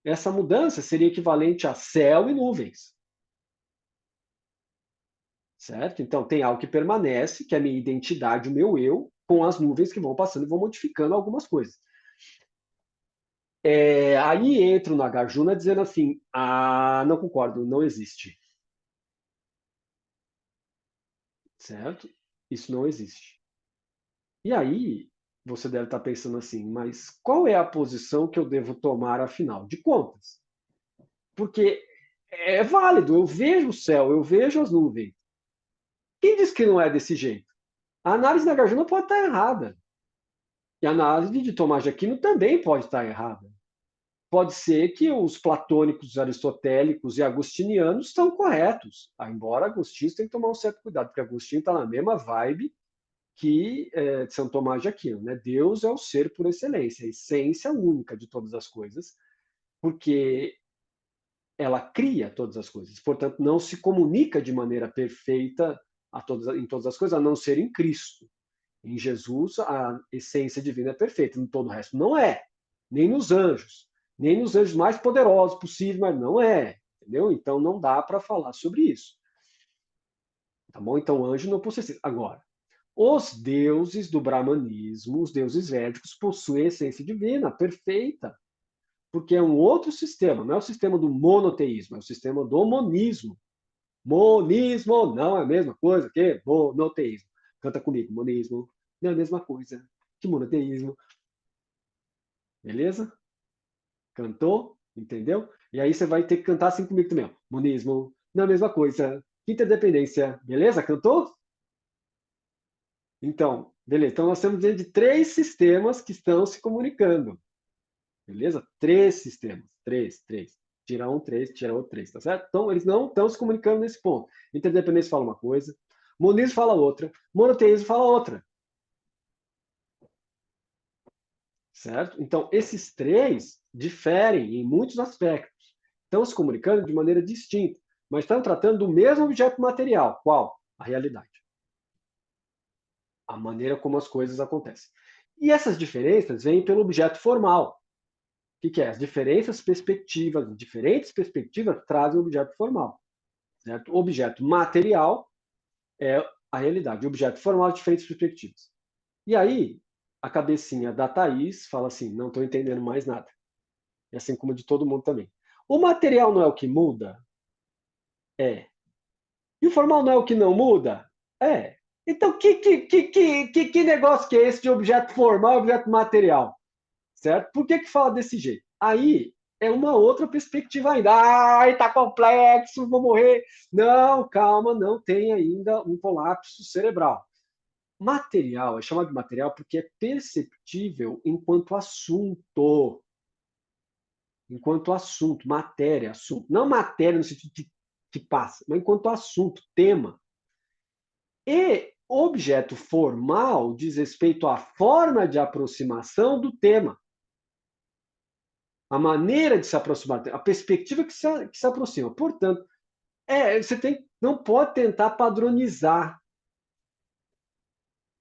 Essa mudança seria equivalente a céu e nuvens. Certo? Então tem algo que permanece, que é a minha identidade, o meu eu, com as nuvens que vão passando e vão modificando algumas coisas. Aí entro na Nagarjuna dizendo assim, não concordo, não existe. Certo? Isso não existe. E aí, você deve estar pensando assim, mas qual é a posição que eu devo tomar, afinal de contas? Porque é válido, eu vejo o céu, eu vejo as nuvens. Quem diz que não é desse jeito? A análise da Nagarjuna pode estar errada. E a análise de Tomás de Aquino também pode estar errada. Pode ser que os platônicos, aristotélicos e agostinianos estão corretos, embora Agostinho tenha que tomar um certo cuidado, porque Agostinho está na mesma vibe que de São Tomás de Aquino. Né? Deus é o ser por excelência, a essência única de todas as coisas, porque ela cria todas as coisas, portanto, não se comunica de maneira perfeita em todas as coisas, a não ser em Cristo. Em Jesus, a essência divina é perfeita, em todo o resto não é, nem nos anjos mais poderosos possíveis, mas não é, entendeu? Então não dá para falar sobre isso. Tá bom? Então anjo não possessivo. Agora, Os deuses do brahmanismo, os deuses védicos, possuem essência divina, perfeita. Porque é um outro sistema, não é o sistema do monoteísmo, é o sistema do monismo. Monismo não é a mesma coisa que monoteísmo. Canta comigo, monismo não é a mesma coisa que monoteísmo. Beleza? Cantou? Entendeu? E aí você vai ter que cantar assim comigo também. Ó. Monismo não é a mesma coisa que interdependência. Beleza? Cantou? Então, beleza. Então nós temos dentro de 3 sistemas que estão se comunicando. Beleza? 3 sistemas. 3. Tira um, 3, tira outro, 3, tá certo? Então, eles não estão se comunicando nesse ponto. Interdependência fala uma coisa, monismo fala outra, monoteísmo fala outra. Certo? Então, esses 3 diferem em muitos aspectos. Estão se comunicando de maneira distinta, mas estão tratando do mesmo objeto material. Qual? A realidade. A maneira como as coisas acontecem. E essas diferenças vêm pelo objeto formal. O que é? As diferentes perspectivas trazem o objeto formal. Certo? O objeto material é a realidade. O objeto formal, diferentes perspectivas. E aí, a cabecinha da Thaís fala assim, não estou entendendo mais nada. E assim como de todo mundo também. O material não é o que muda? É. E o formal não é o que não muda? É. Então, que negócio que é esse de objeto formal e objeto material? Certo? Por que fala desse jeito? Aí é uma outra perspectiva ainda. Ai, tá complexo, vou morrer. Não, calma, não tem ainda um colapso cerebral. Material é chamado de material porque é perceptível enquanto assunto. Enquanto assunto, matéria, assunto. Não matéria no sentido de que passa, mas enquanto assunto, tema. E objeto formal diz respeito à forma de aproximação do tema. A maneira de se aproximar, a perspectiva que se aproxima. Portanto, você não pode tentar padronizar.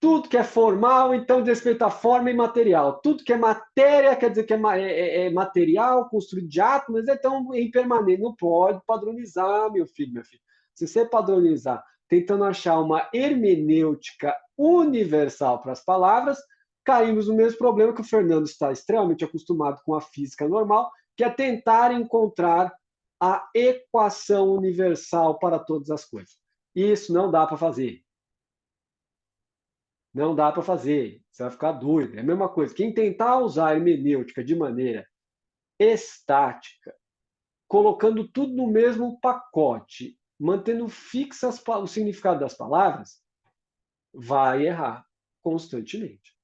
Tudo que é formal, então, diz respeito à forma e material. Tudo que é matéria, quer dizer que é material, construído de átomos, então é impermanente. Não pode padronizar, meu filho, minha filha. Se você padronizar, tentando achar uma hermenêutica universal para as palavras, caímos no mesmo problema que o Fernando está extremamente acostumado com a física normal, que é tentar encontrar a equação universal para todas as coisas. Isso não dá para fazer. Não dá para fazer. Você vai ficar doido. É a mesma coisa. Quem tentar usar a hermenêutica de maneira estática, colocando tudo no mesmo pacote, mantendo fixas o significado das palavras, vai errar constantemente.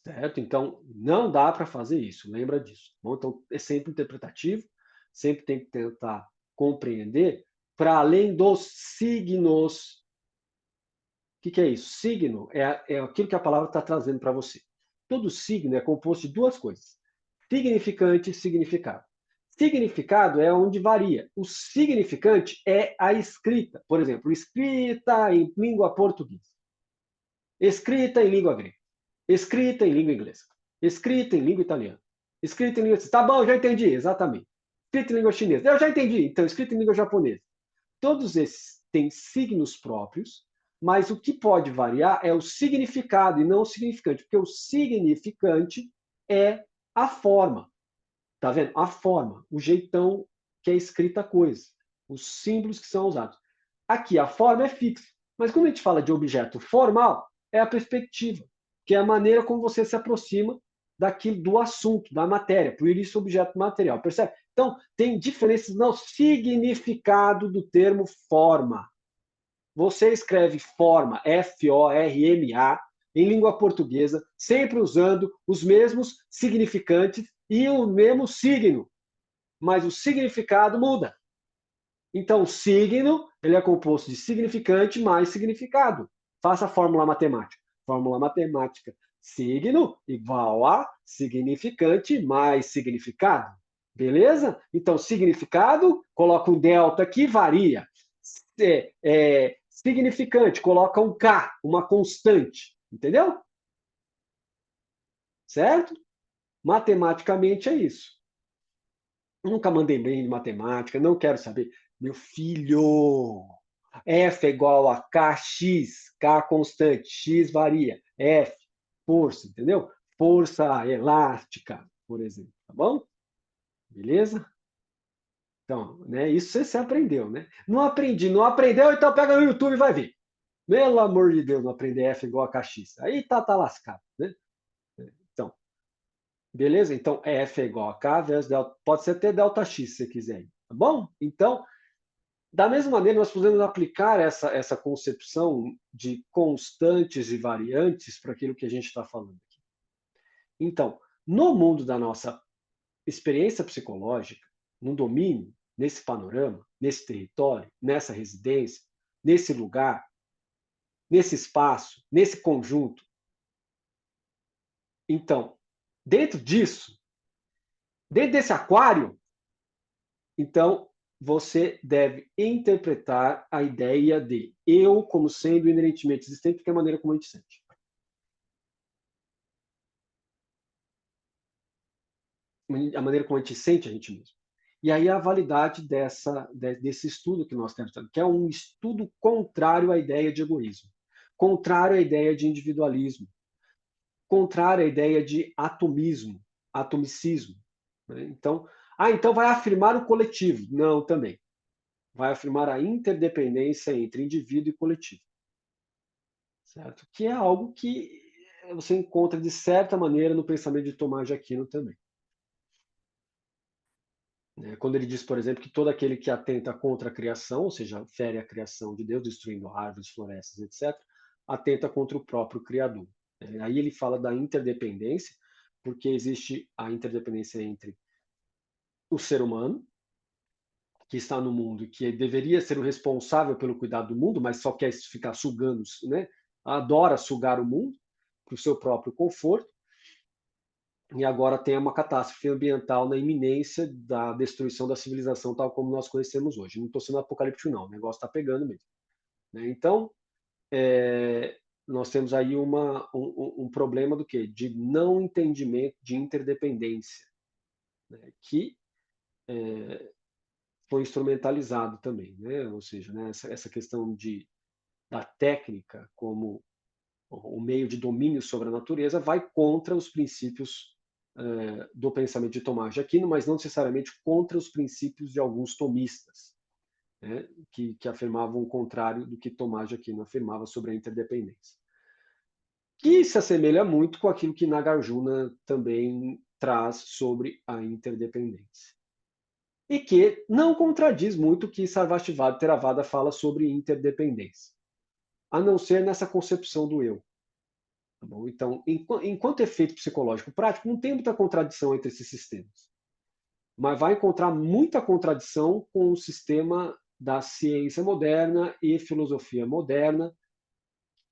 Certo? Então, não dá para fazer isso. Lembra disso. Bom, então, é sempre interpretativo, sempre tem que tentar compreender para além dos signos. O que é isso? Signo é aquilo que a palavra está trazendo para você. Todo signo é composto de 2 coisas: significante e significado. Significado é onde varia. O significante é a escrita. Por exemplo, escrita em língua portuguesa, escrita em língua grega, escrita em língua inglesa, escrita em língua italiana, escrita em língua... Tá bom, já entendi, exatamente. Escrita em língua chinesa, eu já entendi. Então, escrita em língua japonesa. Todos esses têm signos próprios, mas o que pode variar é o significado e não o significante, porque o significante é a forma. Tá vendo? A forma, o jeitão que é escrita a coisa, os símbolos que são usados. Aqui a forma é fixa, mas quando a gente fala de objeto formal, é a perspectiva, que é a maneira como você se aproxima daquilo, do assunto, da matéria, por isso objeto material, percebe? Então, tem diferenças no significado do termo forma. Você escreve forma, F-O-R-M-A, em língua portuguesa, sempre usando os mesmos significantes e o mesmo signo, mas o significado muda. Então, o signo ele é composto de significante mais significado. Faça a fórmula matemática. Fórmula matemática. Signo igual a significante mais significado. Beleza? Então, significado, coloca um delta aqui, varia. Significante, coloca um K, uma constante. Entendeu? Certo? Matematicamente é isso. Nunca mandei bem de matemática, não quero saber. Meu filho, F é igual a Kx, K constante, X varia. F, força, entendeu? Força elástica, por exemplo, tá bom? Beleza? Então, né, isso você aprendeu, né? Não aprendi, não aprendeu, então pega no YouTube e vai ver. Pelo amor de Deus, não aprender F igual a Kx. Aí tá lascado, né? Então, beleza? Então, F é igual a K vezes delta. Pode ser até delta X, se você quiser. Tá bom? Então, da mesma maneira, nós podemos aplicar essa concepção de constantes e variantes para aquilo que a gente está falando aqui. Então, no mundo da nossa experiência psicológica, no domínio, nesse panorama, nesse território, nessa residência, nesse lugar, nesse espaço, nesse conjunto. Então, dentro disso, dentro desse aquário, então você deve interpretar a ideia de eu como sendo inerentemente existente, porque é a maneira como a gente sente. A maneira como a gente sente a gente mesmo. E aí a validade desse estudo que nós temos, que é um estudo contrário à ideia de egoísmo, contrário à ideia de individualismo, contrário à ideia de atomismo, atomicismo. Né? Então vai afirmar o coletivo. Não, também. Vai afirmar a interdependência entre indivíduo e coletivo. Certo? Que é algo que você encontra, de certa maneira, no pensamento de Tomás de Aquino também. Quando ele diz, por exemplo, que todo aquele que atenta contra a criação, ou seja, fere a criação de Deus, destruindo árvores, florestas, etc., atenta contra o próprio Criador. Aí ele fala da interdependência, porque existe a interdependência entre o ser humano, que está no mundo, que deveria ser o responsável pelo cuidado do mundo, mas só quer ficar sugando, né? Adora sugar o mundo para o seu próprio conforto, e agora tem uma catástrofe ambiental na iminência da destruição da civilização tal como nós conhecemos hoje. Não estou sendo apocalíptico, não, o negócio está pegando mesmo. Então, nós temos aí um problema do quê? De não entendimento de interdependência, né? Que foi instrumentalizado também, né? Ou seja, né? essa questão da técnica como o meio de domínio sobre a natureza vai contra os princípios do pensamento de Tomás de Aquino, mas não necessariamente contra os princípios de alguns tomistas, né, que afirmavam o contrário do que Tomás de Aquino afirmava sobre a interdependência. Que se assemelha muito com aquilo que Nagarjuna também traz sobre a interdependência. E que não contradiz muito o que Sarvastivada Theravada fala sobre interdependência, a não ser nessa concepção do eu. Tá bom? Então, enquanto efeito psicológico prático, não tem muita contradição entre esses sistemas. Mas vai encontrar muita contradição com o sistema da ciência moderna e filosofia moderna,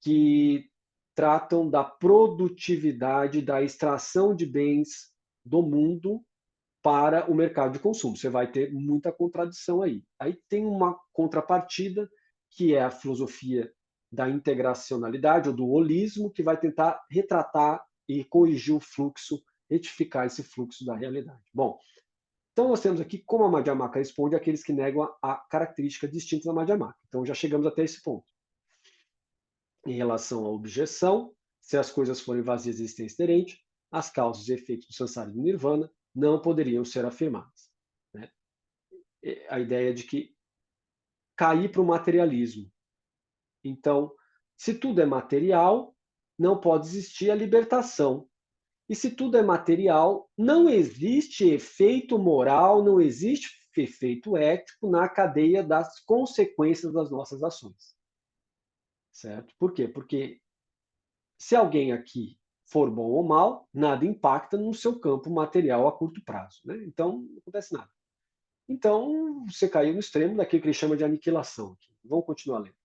que tratam da produtividade, da extração de bens do mundo para o mercado de consumo. Você vai ter muita contradição aí. Aí tem uma contrapartida, que é a filosofia da integracionalidade ou do holismo, que vai tentar retratar e corrigir o fluxo, retificar esse fluxo da realidade. Bom, então nós temos aqui como a Madhyamaka responde àqueles que negam a característica distinta da Madhyamaka. Então já chegamos até esse ponto. Em relação à objeção, se as coisas forem vazias de existência inerente, as causas e efeitos do samsara e do nirvana não poderiam ser afirmadas. Né? A ideia de que cair para o materialismo. Então, se tudo é material, não pode existir a libertação. E se tudo é material, não existe efeito moral, não existe efeito ético na cadeia das consequências das nossas ações. Certo? Por quê? Porque se alguém aqui for bom ou mal, nada impacta no seu campo material a curto prazo. Né? Então, não acontece nada. Então, você caiu no extremo daquilo que ele chama de aniquilação. Vamos continuar lendo.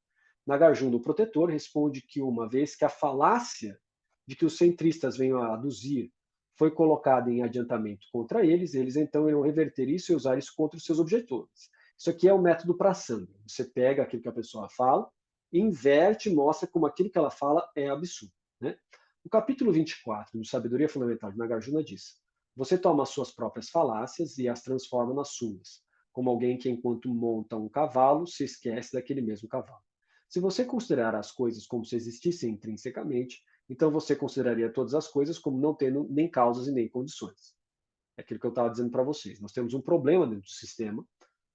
Nagarjuna, o protetor, responde que uma vez que a falácia de que os centristas venham a aduzir foi colocada em adiantamento contra eles, eles então irão reverter isso e usar isso contra os seus objetores. Isso aqui é o método Prasanga. Você pega aquilo que a pessoa fala, inverte e mostra como aquilo que ela fala é absurdo. Né? O capítulo 24 do Sabedoria Fundamental de Nagarjuna diz: você toma as suas próprias falácias e as transforma nas suas. como alguém que, enquanto monta um cavalo, se esquece daquele mesmo cavalo. Se você considerar as coisas como se existissem intrinsecamente, então você consideraria todas as coisas como não tendo nem causas e nem condições. É aquilo que eu estava dizendo para vocês. Nós temos um problema dentro do sistema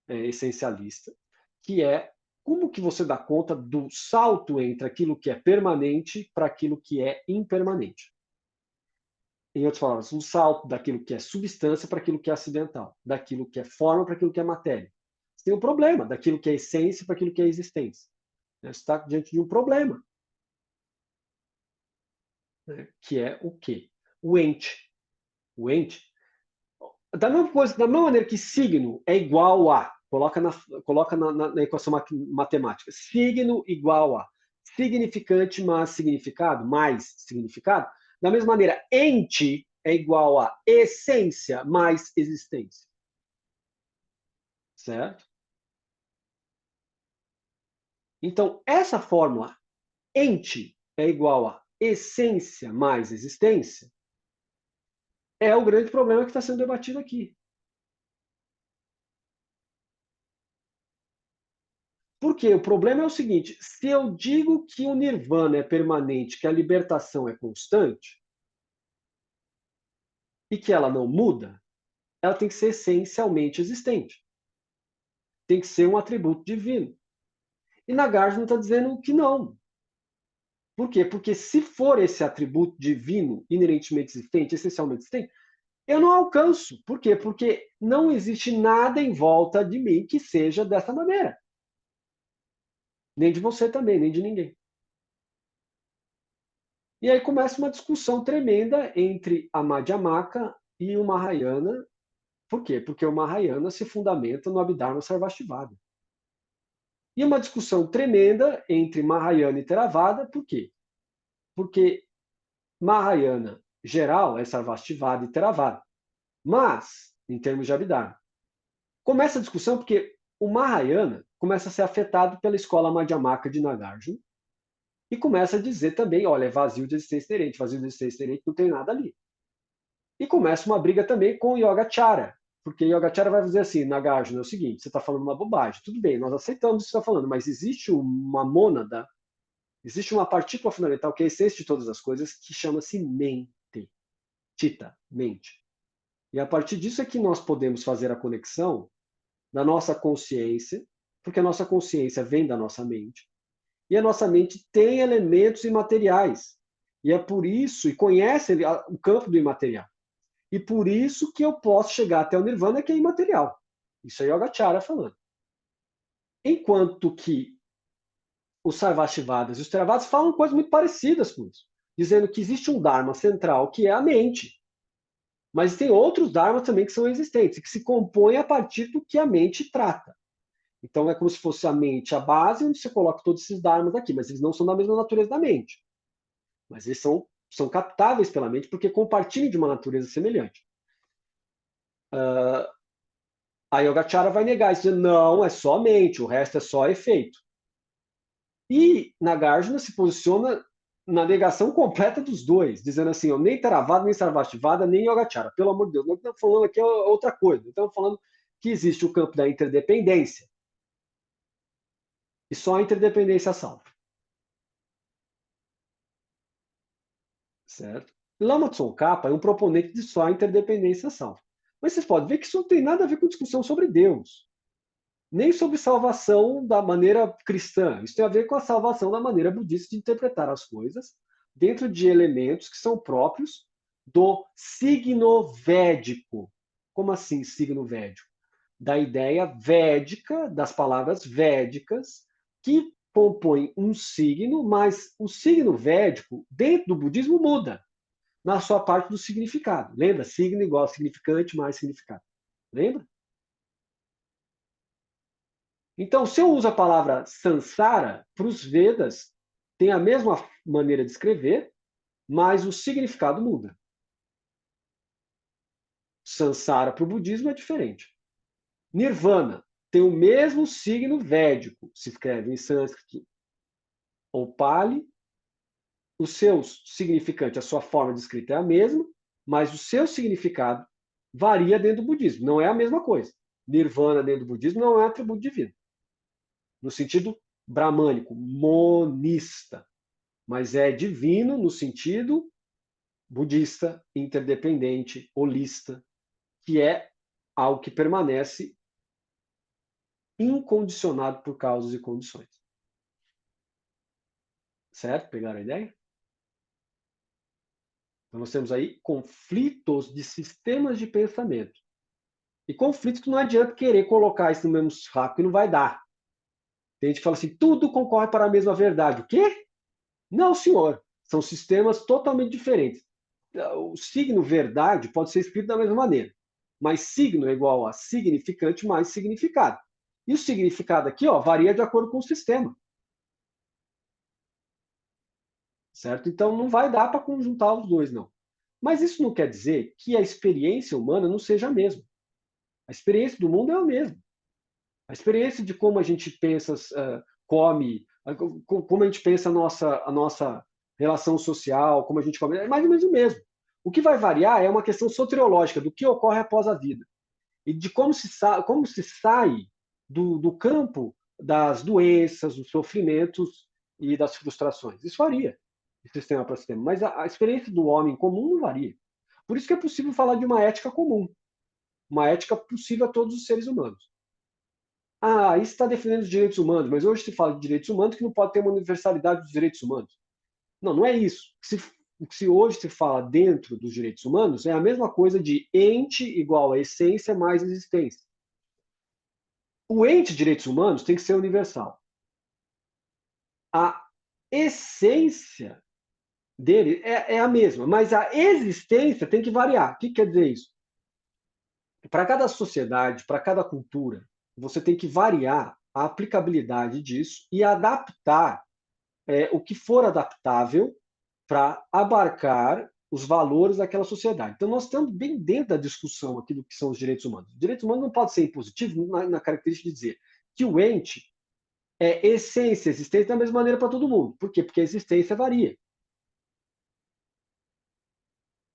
essencialista, que é como que você dá conta do salto entre aquilo que é permanente para aquilo que é impermanente. Em outras palavras, um salto daquilo que é substância para aquilo que é acidental, daquilo que é forma para aquilo que é matéria. Você tem um problema daquilo que é essência para aquilo que é existência. Você está diante de um problema. Que é o quê? O ente. O ente. Da mesma maneira que signo é igual a, coloca na equação matemática, signo igual a significante mais significado, da mesma maneira, ente é igual a essência mais existência. Certo? Então, essa fórmula, ente é igual a essência mais existência, é o grande problema que está sendo debatido aqui. Porque o problema é o seguinte, se eu digo que o nirvana é permanente, que a libertação é constante, e que ela não muda, ela tem que ser essencialmente existente. Tem que ser um atributo divino. E Nagarjuna está dizendo que não. Por quê? Porque se for esse atributo divino, inerentemente existente, essencialmente existente, eu não alcanço. Por quê? Porque não existe nada em volta de mim que seja dessa maneira. Nem de você também, nem de ninguém. E aí começa uma discussão tremenda entre a Madhyamaka e o Mahayana. Por quê? Porque o Mahayana se fundamenta no Abhidharma Sarvastivada. E uma discussão tremenda entre Mahayana e Theravada. Por quê? Porque Mahayana geral é Sarvastivada e Theravada. Mas, em termos de Abhidharma, começa a discussão porque o Mahayana começa a ser afetado pela escola Madhyamaka de Nagarjuna e começa a dizer também, olha, é vazio de existência inerente, vazio de existência inerente, não tem nada ali. E começa uma briga também com o Yogacara, porque o Yogacara vai dizer assim, Nagarjuna, é o seguinte, você está falando uma bobagem, tudo bem, nós aceitamos o que você está falando, mas existe uma mônada, existe uma partícula fundamental que é a essência de todas as coisas, que chama-se mente, Chitta, mente. E a partir disso é que nós podemos fazer a conexão da nossa consciência, porque a nossa consciência vem da nossa mente, e a nossa mente tem elementos imateriais. E é por isso, e conhece o campo do imaterial. E por isso que eu posso chegar até o nirvana, que é imaterial. Isso é Yogacara falando. Enquanto que os Sarvashivadas e os Theravadas falam coisas muito parecidas com isso, dizendo que existe um Dharma central, que é a mente. Mas tem outros Dharmas também que são existentes, que se compõem a partir do que a mente trata. Então é como se fosse a mente a base, onde você coloca todos esses dharmas aqui, mas eles não são da mesma natureza da mente. Mas eles são captáveis pela mente porque compartilham de uma natureza semelhante. A Yogacara vai negar isso, dizendo, não, é só mente, o resto é só efeito. E Nagarjuna se posiciona na negação completa dos dois, dizendo assim, ó, nem Theravada, nem Sarvastivada, nem Yogacara. Pelo amor de Deus, nós estamos falando aqui outra coisa. Estamos falando que existe o campo da interdependência. E só a interdependência salva. Certo? Lama Tsongkhapa é um proponente de só a interdependência salva. Mas vocês podem ver que isso não tem nada a ver com discussão sobre Deus. Nem sobre salvação da maneira cristã. Isso tem a ver com a salvação da maneira budista de interpretar as coisas dentro de elementos que são próprios do signo védico. Como assim signo védico? Da ideia védica, das palavras védicas, que compõem um signo, mas o signo védico, dentro do budismo, muda na sua parte do significado. Lembra? Signo igual a significante mais significado. Lembra? Então, se eu uso a palavra samsara, para os Vedas, tem a mesma maneira de escrever, mas o significado muda. Samsara para o budismo é diferente. Nirvana tem o mesmo signo védico, se escreve em sânscrito ou pali. O seu significante, a sua forma de escrita é a mesma, mas o seu significado varia dentro do budismo. Não é a mesma coisa. Nirvana dentro do budismo não é um atributo divino, no sentido bramânico, monista, mas é divino no sentido budista, interdependente, holista, que é algo que permanece incondicionado por causas e condições. Certo? Pegaram a ideia? Então, nós temos aí conflitos de sistemas de pensamento. E conflito que não adianta querer colocar isso no mesmo saco, que não vai dar. Tem gente que fala assim, tudo concorre para a mesma verdade. O quê? Não, senhor. São sistemas totalmente diferentes. O signo verdade pode ser escrito da mesma maneira. Mas signo é igual a significante mais significado. E o significado aqui varia de acordo com o sistema. Certo? Então, não vai dar para conjuntar os dois, não. Mas isso não quer dizer que a experiência humana não seja a mesma. A experiência do mundo é a mesma. A experiência de como a gente pensa, come, como a gente pensa a nossa relação social, como a gente come, é mais ou menos o mesmo. O que vai variar é uma questão soteriológica, do que ocorre após a vida. E de como se sai do campo das doenças, dos sofrimentos e das frustrações. Isso varia, de sistema para sistema. Mas a experiência do homem comum não varia. Por isso que é possível falar de uma ética comum. Uma ética possível a todos os seres humanos. Isso está defendendo os direitos humanos, mas hoje se fala de direitos humanos que não pode ter uma universalidade dos direitos humanos. Não, não é isso. O que hoje se fala dentro dos direitos humanos é a mesma coisa de ente igual a essência mais existência. O ente de direitos humanos tem que ser universal. A essência dele é a mesma, mas a existência tem que variar. O que quer dizer isso? Para cada sociedade, para cada cultura, você tem que variar a aplicabilidade disso e adaptar o que for adaptável para abarcar os valores daquela sociedade. Então, nós estamos bem dentro da discussão aqui do que são os direitos humanos. Os direitos humanos não pode ser impositivo na característica de dizer que o ente é essência, existência da mesma maneira para todo mundo. Por quê? Porque a existência varia.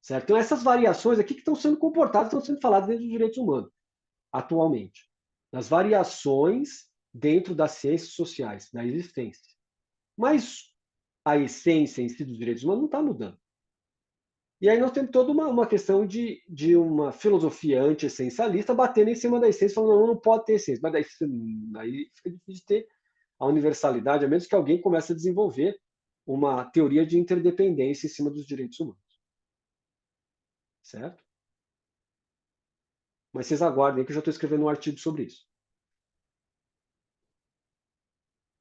Certo? Então, essas variações aqui que estão sendo comportadas, estão sendo faladas dentro dos direitos humanos, atualmente. As variações dentro das ciências sociais, da existência. Mas a essência em si dos direitos humanos não está mudando. E aí nós temos toda uma questão de uma filosofia anti-essencialista batendo em cima da essência, falando não pode ter essência. Mas daí fica difícil de ter a universalidade, a menos que alguém comece a desenvolver uma teoria de interdependência em cima dos direitos humanos. Certo? Mas vocês aguardem que eu já estou escrevendo um artigo sobre isso.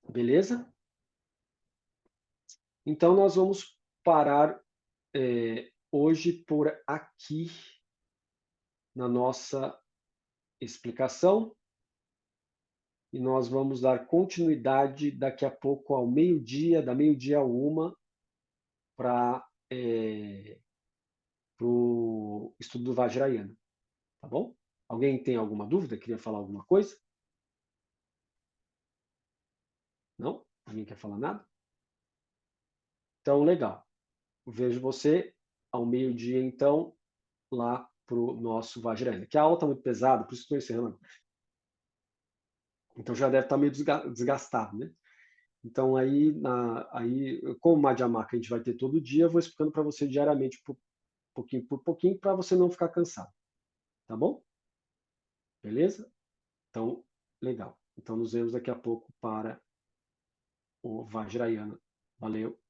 Beleza? Então nós vamos parar hoje por aqui na nossa explicação e nós vamos dar continuidade daqui a pouco ao meio-dia, da meio-dia a 1, para o estudo do Vajrayana. Tá bom? Alguém tem alguma dúvida? Queria falar alguma coisa? Não? Ninguém quer falar nada? Então, legal. Eu vejo você ao meio-dia, então, lá para o nosso Vajrayana. Que a aula está muito pesada, por isso estou encerrando. Então já deve estar meio desgastado, né? Então aí, como o Madhyamaka a gente vai ter todo dia, eu vou explicando para você diariamente, por pouquinho, para você não ficar cansado. Tá bom? Beleza? Então, legal. Então nos vemos daqui a pouco para o Vajrayana. Valeu!